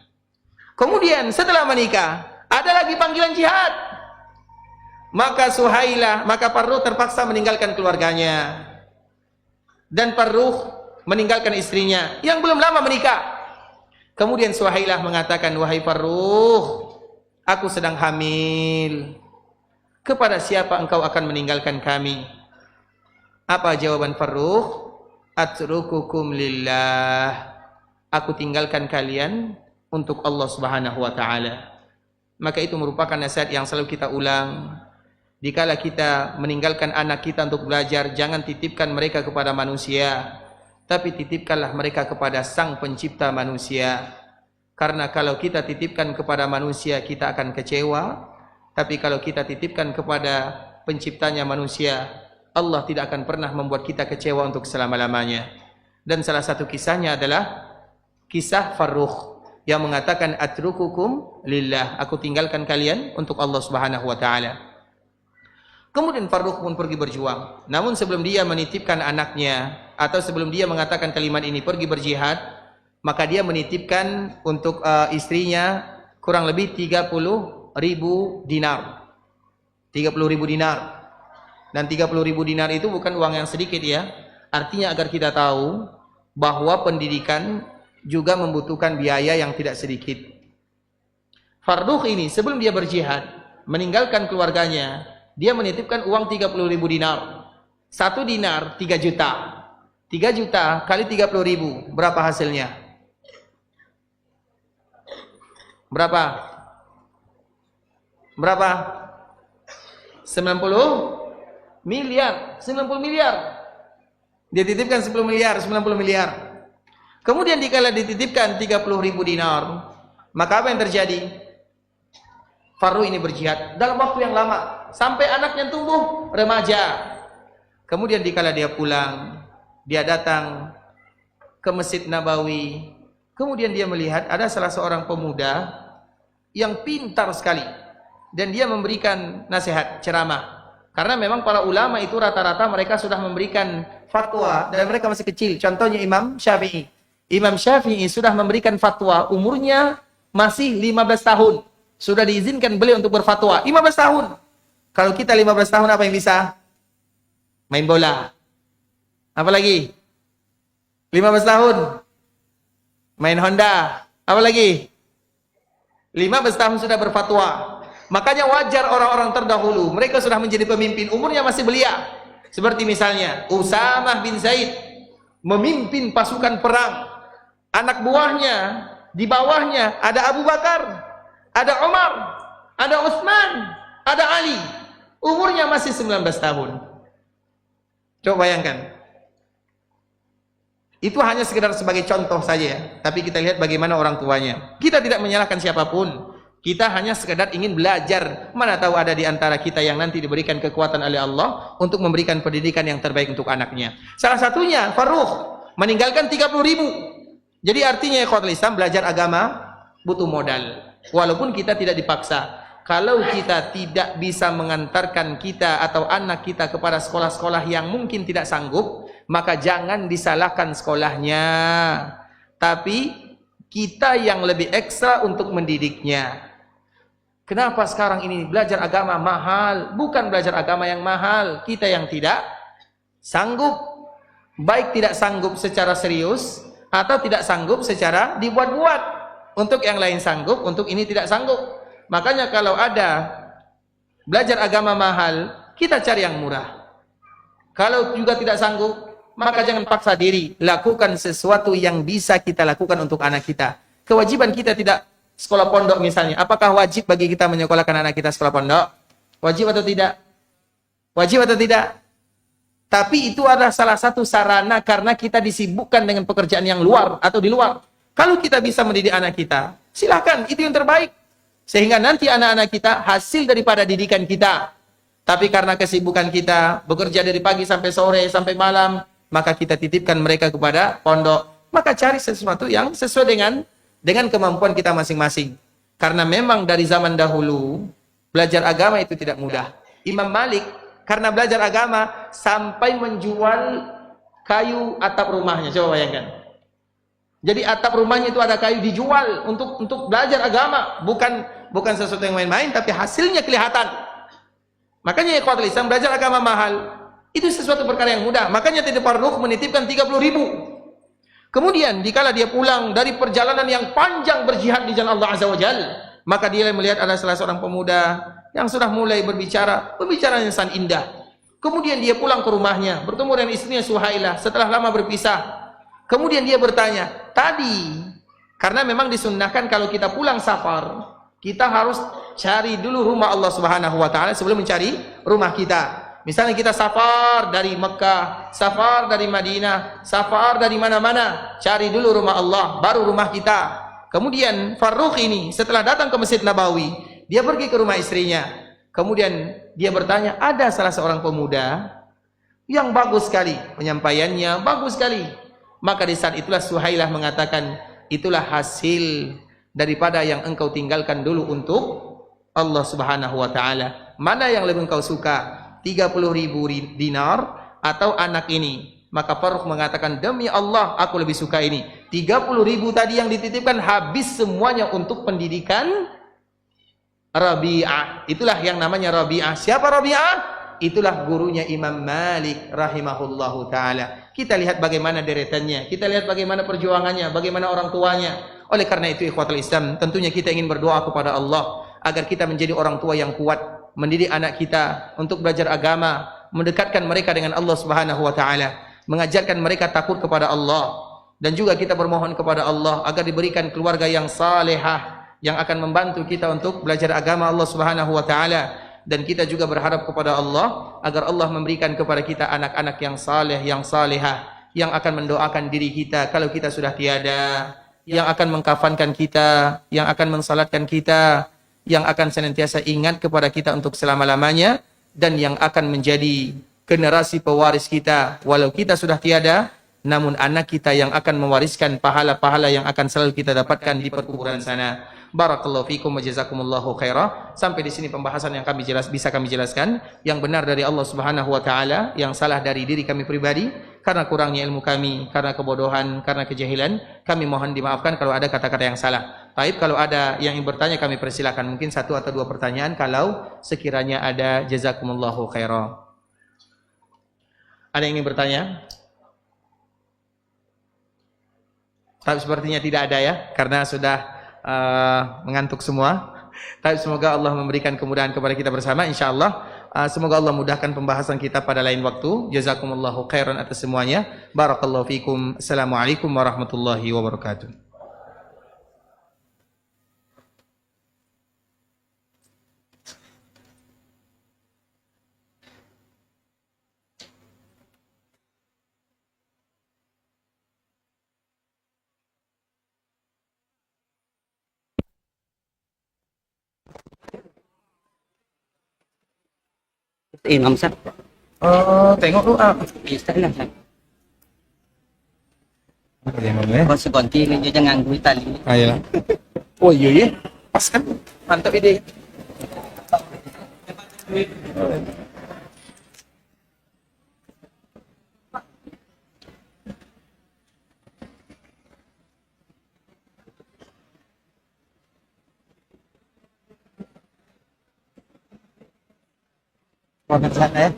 Kemudian setelah menikah, ada lagi panggilan jihad. Maka Farrukh terpaksa meninggalkan keluarganya. Dan Farrukh meninggalkan istrinya yang belum lama menikah. Kemudian Suhailah mengatakan, wahai Farrukh, aku sedang hamil. Kepada siapa engkau akan meninggalkan kami? Apa jawaban Farrukh? Atrukukum lillah. Aku tinggalkan kalian untuk Allah Subhanahu wa taala. Maka itu merupakan nasihat yang selalu kita ulang. Dikala kita meninggalkan anak kita untuk belajar, jangan titipkan mereka kepada manusia, tapi titipkanlah mereka kepada Sang Pencipta manusia. Karena kalau kita titipkan kepada manusia, kita akan kecewa. Tapi kalau kita titipkan kepada Penciptanya manusia, Allah tidak akan pernah membuat kita kecewa untuk selama-lamanya. Dan salah satu kisahnya adalah kisah Farrukh yang mengatakan, atrukukum lillah, aku tinggalkan kalian untuk Allah Subhanahu wa taala. Kemudian Farrukh pun pergi berjuang. Namun sebelum dia menitipkan anaknya, atau sebelum dia mengatakan kalimat ini, pergi berjihad, maka dia menitipkan untuk istrinya kurang lebih 30.000 dinar. 30.000 dinar. Dan 30.000 dinar itu bukan uang yang sedikit ya. Artinya agar kita tahu bahwa pendidikan juga membutuhkan biaya yang tidak sedikit. Farrukh ini sebelum dia berjihad, meninggalkan keluarganya, dia menitipkan uang 30.000 dinar. 1 dinar 3 juta. 3 juta kali 30.000, berapa hasilnya? Berapa? 90 miliar. 90 miliar. Dia titipkan 10 miliar, 90 miliar. Kemudian dikala dititipkan 30.000 dinar, maka apa yang terjadi? Farrukh ini berjihad dalam waktu yang lama sampai anaknya tumbuh remaja. Kemudian dikala dia pulang, dia datang ke Masjid Nabawi. Kemudian dia melihat ada salah seorang pemuda yang pintar sekali dan dia memberikan nasihat, ceramah. Karena memang para ulama itu rata-rata mereka sudah memberikan fatwa dan mereka masih kecil. Contohnya Imam Syafi'i. Imam Syafi'i sudah memberikan fatwa umurnya masih 15 tahun. Sudah diizinkan beliau untuk berfatwa 15 tahun. Kalau kita 15 tahun apa yang bisa? Main bola. Apa lagi? 15 tahun. Main Honda. Apa lagi? 15 tahun sudah berfatwa. Makanya wajar orang-orang terdahulu, mereka sudah menjadi pemimpin, umurnya masih belia. Seperti misalnya Usamah bin Zaid memimpin pasukan perang. Anak buahnya, di bawahnya ada Abu Bakar, ada Umar, ada Utsman, ada Ali. Umurnya masih 19 tahun. Coba bayangkan. Itu hanya sekedar sebagai contoh saja ya. Tapi kita lihat bagaimana orang tuanya. Kita tidak menyalahkan siapapun. Kita hanya sekedar ingin belajar. Mana tahu ada di antara kita yang nanti diberikan kekuatan oleh Allah untuk memberikan pendidikan yang terbaik untuk anaknya. Salah satunya Farrukh meninggalkan 30.000. Jadi artinya ikhwatul Islam, belajar agama butuh modal. Walaupun kita tidak dipaksa. kalau kita tidak bisa mengantarkan kita atau anak kita kepada sekolah-sekolah yang mungkin tidak sanggup, maka jangan disalahkan sekolahnya, tapi kita yang lebih ekstra untuk mendidiknya. Kenapa sekarang ini belajar agama mahal? Bukan belajar agama yang mahal, kita yang tidak sanggup. Baik tidak sanggup secara serius atau tidak sanggup secara dibuat-buat. Untuk yang lain sanggup, untuk ini tidak sanggup. Makanya kalau ada belajar agama mahal, kita cari yang murah. Kalau juga tidak sanggup, maka jangan paksa diri. Lakukan sesuatu yang bisa kita lakukan untuk anak kita. Kewajiban kita tidak sekolah pondok misalnya. Apakah wajib bagi kita menyekolahkan anak kita sekolah pondok? Wajib atau tidak? Wajib atau tidak? Tapi itu adalah salah satu sarana karena kita disibukkan dengan pekerjaan yang luar atau di luar. Kalau kita bisa mendidik anak kita, silakan, itu yang terbaik. Sehingga nanti anak-anak kita hasil daripada didikan kita. Tapi karena kesibukan kita, bekerja dari pagi sampai sore, sampai malam, maka kita titipkan mereka kepada pondok. Maka cari sesuatu yang sesuai dengan kemampuan kita masing-masing. Karena memang dari zaman dahulu, belajar agama itu tidak mudah. Imam Malik, karena belajar agama, sampai menjual kayu atap rumahnya. Coba bayangkan. Jadi atap rumahnya itu ada kayu dijual untuk belajar agama. Bukan sesuatu yang main-main, tapi hasilnya kelihatan. Makanya ikhwatul Islam, belajar agama mahal itu sesuatu perkara yang mudah. Makanya Tidak Farrukh menitipkan 30.000. Kemudian dikala dia pulang dari perjalanan yang panjang berjihad di jalan Allah Azza wa Jalla, maka dia melihat ada salah seorang pemuda yang sudah mulai berbicara yang sangat indah. Kemudian dia pulang ke rumahnya, bertemu dengan istrinya Suhailah setelah lama berpisah. Kemudian dia bertanya, tadi karena memang disunnahkan kalau kita pulang safar, kita harus cari dulu rumah Allah Subhanahu wa taala sebelum mencari rumah kita. Misalnya kita safar dari Mekah, safar dari Madinah, safar dari mana-mana, cari dulu rumah Allah, baru rumah kita. Kemudian Farrukh ini setelah datang ke Masjid Nabawi, dia pergi ke rumah istrinya. Kemudian dia bertanya, ada salah seorang pemuda yang bagus sekali, penyampaiannya bagus sekali. Maka di saat itulah Suhailah mengatakan, itulah hasil daripada yang engkau tinggalkan dulu untuk Allah Subhanahu wa taala. Mana yang lebih engkau suka? 30.000 dinar atau anak ini? Maka Farrukh mengatakan, demi Allah aku lebih suka ini. 30.000 tadi yang dititipkan habis semuanya untuk pendidikan Rabi'ah. Itulah yang namanya Rabi'ah. Siapa Rabi'ah? Itulah gurunya Imam Malik rahimahullahu taala. Kita lihat bagaimana deretannya, kita lihat bagaimana perjuangannya, bagaimana orang tuanya. Oleh karena itu ikhwatul Islam, tentunya kita ingin berdoa kepada Allah agar kita menjadi orang tua yang kuat, mendidik anak kita untuk belajar agama, mendekatkan mereka dengan Allah Subhanahu wa taala, mengajarkan mereka takut kepada Allah, dan juga kita bermohon kepada Allah agar diberikan keluarga yang salehah yang akan membantu kita untuk belajar agama Allah Subhanahu wa taala. Dan kita juga berharap kepada Allah agar Allah memberikan kepada kita anak-anak yang saleh, yang salehah, yang akan mendoakan diri kita kalau kita sudah tiada, yang akan mengkafankan kita, yang akan mensalatkan kita, yang akan senantiasa ingat kepada kita untuk selama-lamanya, dan yang akan menjadi generasi pewaris kita walau kita sudah tiada, namun anak kita yang akan mewariskan pahala-pahala yang akan selalu kita dapatkan di perkuburan sana. Barakallahu fikum wa jazakumullahu khairah. Sampai di sini pembahasan yang bisa kami jelaskan. Yang benar dari Allah Subhanahu wa taala, yang salah dari diri kami pribadi karena kurangnya ilmu kami, karena kebodohan, karena kejahilan. Kami mohon dimaafkan kalau ada kata-kata yang salah. Baik, kalau ada yang ingin bertanya kami persilakan. Mungkin 1 atau 2 pertanyaan kalau sekiranya ada. Jazakumullahu khairah. Ada yang ingin bertanya? Tapi sepertinya tidak ada ya, karena sudah mengantuk semua. Tapi semoga Allah memberikan kemudahan kepada kita bersama insyaallah. Semoga Allah mudahkan pembahasan kita pada lain waktu. Jazakumullahu khairan atas semuanya. Barakallahu fikum. Assalamualaikum warahmatullahi wabarakatuh. Imam Sat. Oh, tengok lu Bisa lah Sat. Bagaimana? Kau segonti ni dia jangan gue tali. Ayolah. Oh iya ya. Pas kan? Mantap ide. Makan sana ya.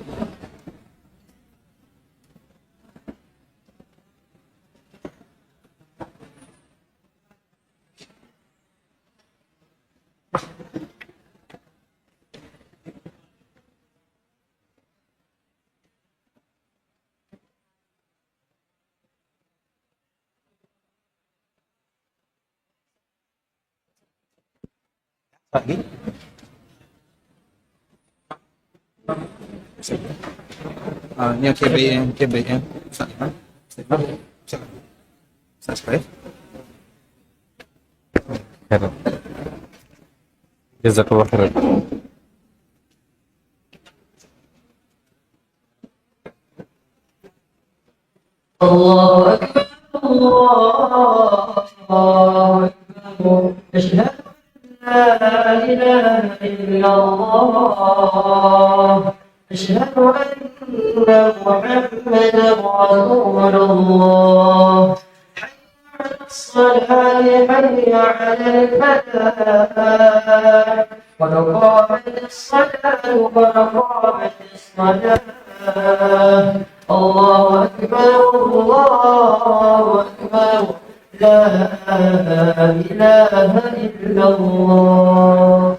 Lagi. Ini KB-nya. Subscribe. Jazakallah khairan. الله أكبر الله أكبر أشهد أن لا إله إلا الله أشهد أن محمدا رسول الله حي على الصلاة حي على الفلاح قد قامت الصلاة قد قامت الصلاة الله أكبر الله أكبر لا إله إلا الله.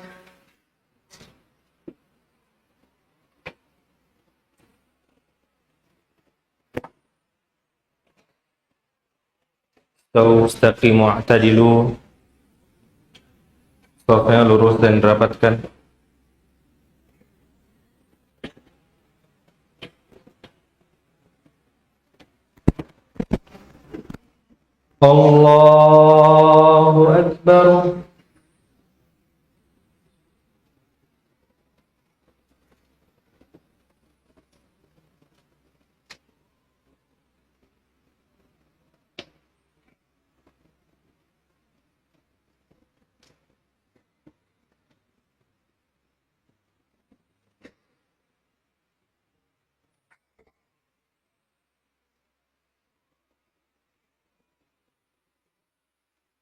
Istaqimu wa'tadilu. Safnya lurus dan rapatkan. Allahu Akbar.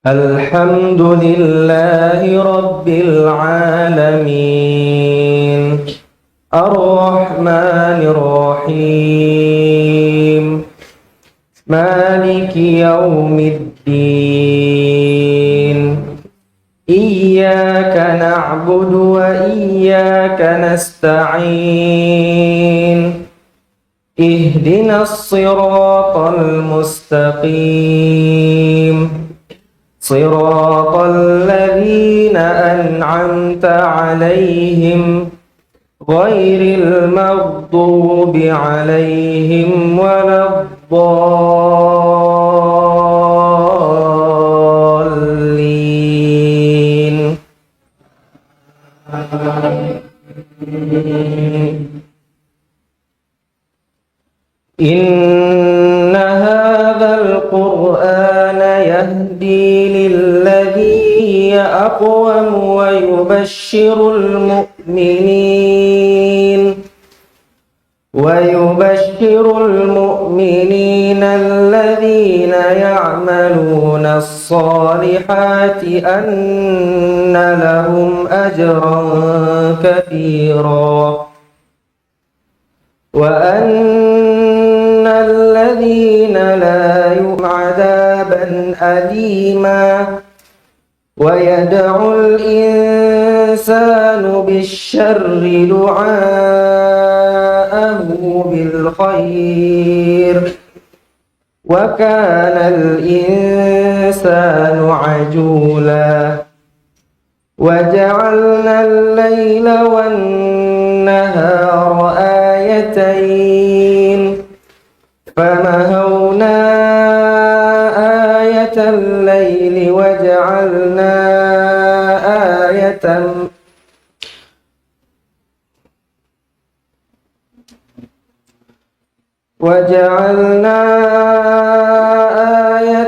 الحمد لله رب العالمين الرحمن الرحيم مالك يوم الدين إياك نعبد وإياك نستعين اهدنا الصراط المستقيم صراط الذين أنعمت عليهم غير المغضوب عليهم ولا الضالين. إن هذا القرآن يهدي للذي هي أقوم ويبشر المؤمنين الذين يعملون الصالحات أن لهم أجرا كثيرا وأن الذين لا يؤمنون عذابا أليما ويدعو الإنسان بالشر دعاءه بالخير وكان الإنسان عجولا وجعلنا الليل والنهار آيتين فمهونا آية الليل وجعلنا آية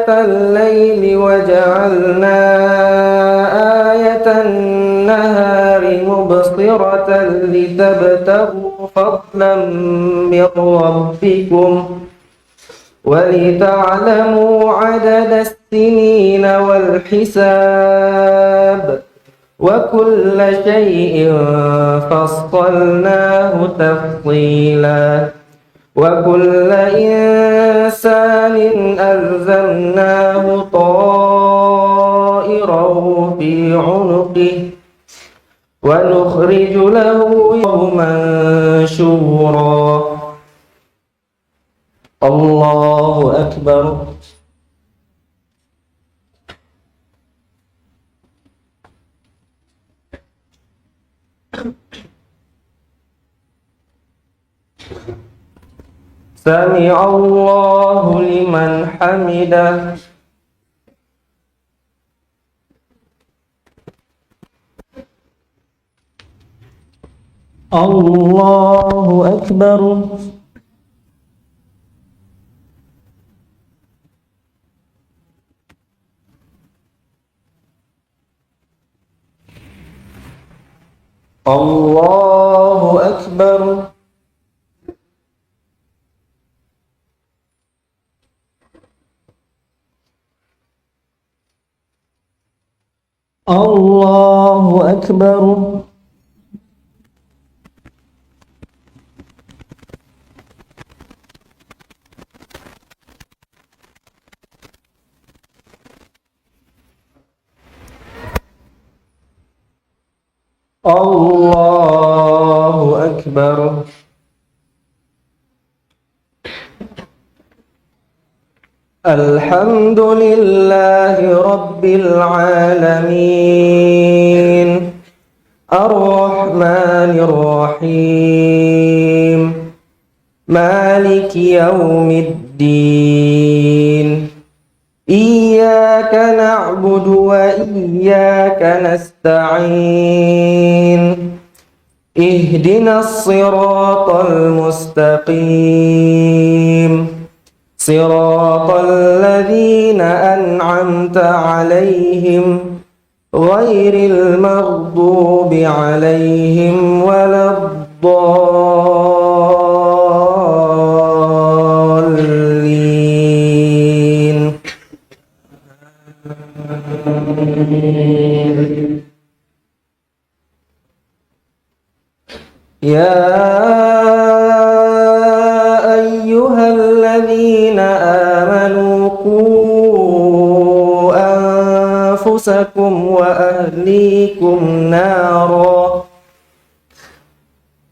الليل وجعلنا آية النهار مبصرة مغفرة لتبتغوا فضلا من ربكم ولتعلموا عدد السنين والحساب وكل شيء فصلناه تفصيلا وكل إنسان ألزمناه طائره في عنقه ونخرج له يوما منشورا. الله أكبر. سمع الله لمن حمده. الله أكبر. الله أكبر. الله أكبر. الله أكبر. الحمد لله رب العالمين الرحمن الرحيم مالك يوم الدين إياك نعبد وإياك نستعين اهدنا الصراط المستقيم صراط الذين أنعمت عليهم غير المغضوب عليهم ولا الضالين. يا أيها الذين آمنوا قوا أنفسكم وأهليكم نارا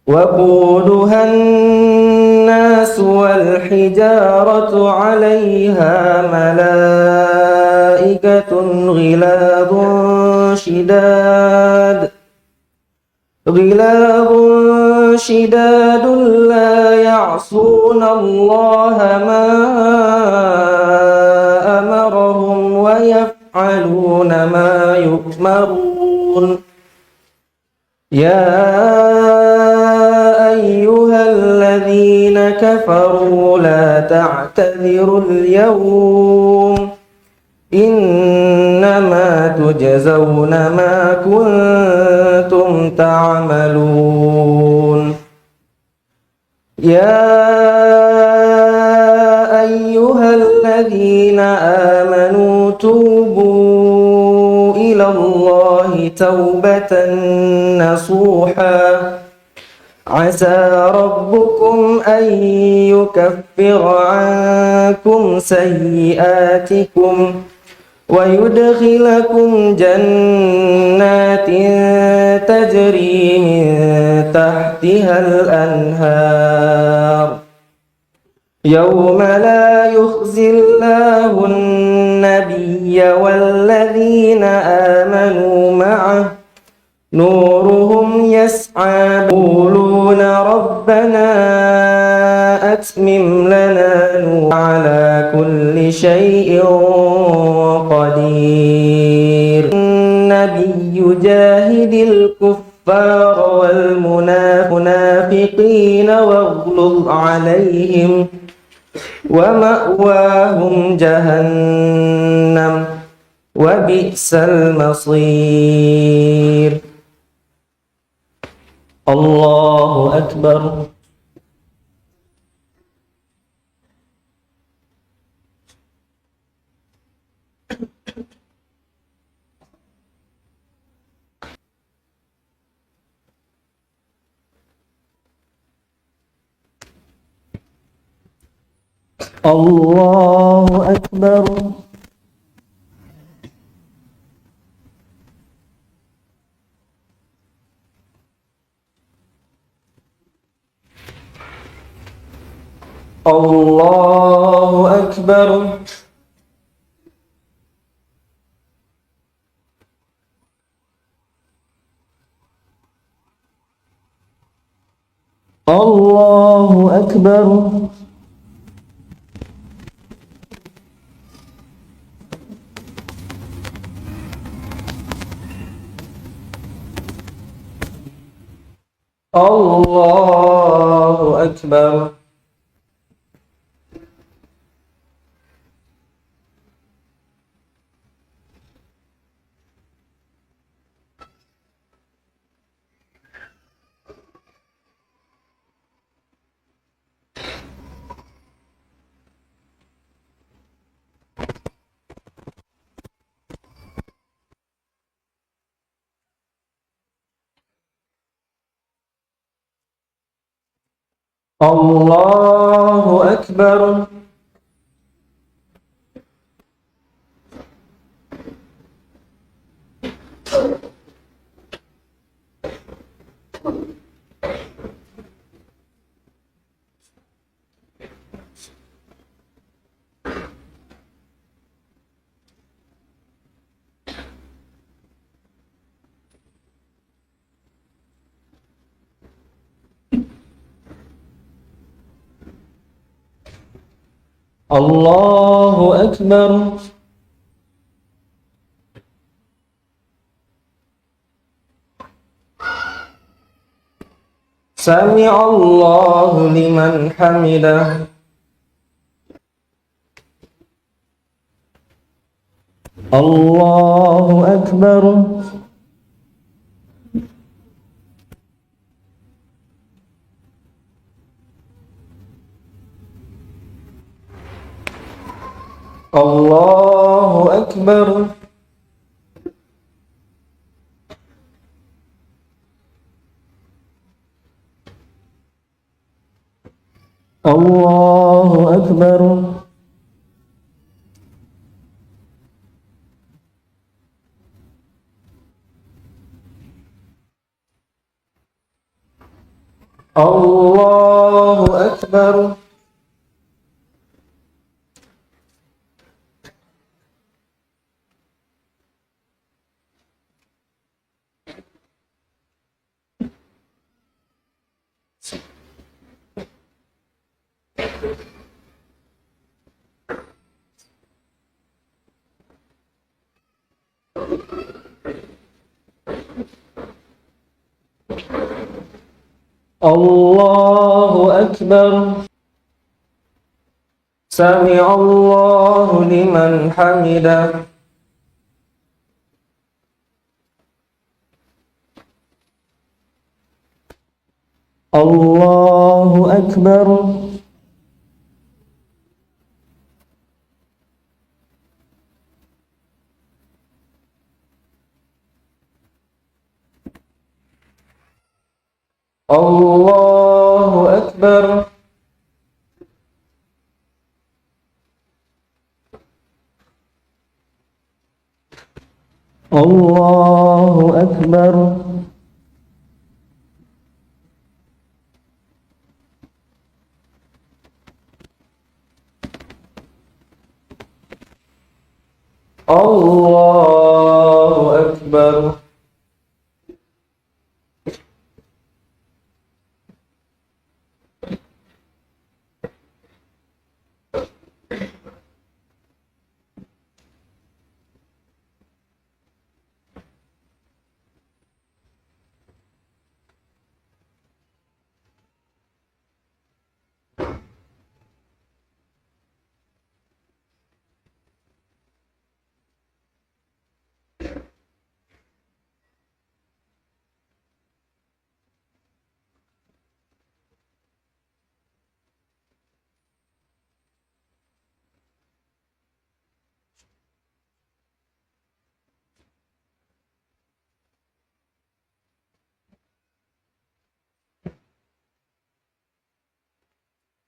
وقودها الناس والحجارة عليها ملائكة غلاظ شداد لا يعصون الله ما أمرهم ويفعلون ما يؤمرون. يا أيها الذين كفروا لا تعتذروا اليوم إنما تجزون ما كنتم تعملون. يا أيها الذين آمنوا توبوا إلى الله توبة نصوحا عسى ربكم أن يكفر عنكم سيئاتكم ويدخلكم جنات تجري من تحتها الأنهار يوم لا يخزي الله النبي والذين آمنوا معه نورهم يسعى يقولون ربنا أتمم لنا نور على كل شيء قدير. النبي جاهد الكفار والمنافقين واغلظ عليهم ومأواهم جهنم وبئس المصير. الله أكبر. الله أكبر. الله أكبر. الله أكبر. الله أكبر. الله أكبر. الله أكبر. سمع الله لمن حمده. الله أكبر. الله أكبر. الله أكبر. الله أكبر. الله أكبر. سمع الله لمن حمده. الله أكبر. الله أكبر. الله أكبر. الله أكبر.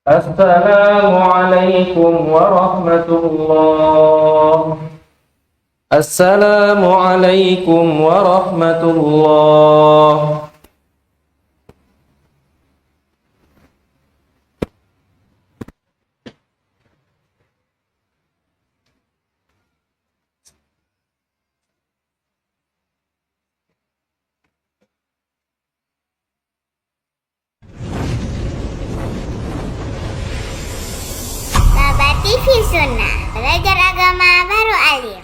السلام عليكم ورحمة الله. السلام عليكم ورحمة الله. Baba TV Sunnah, belajar agama baru alim.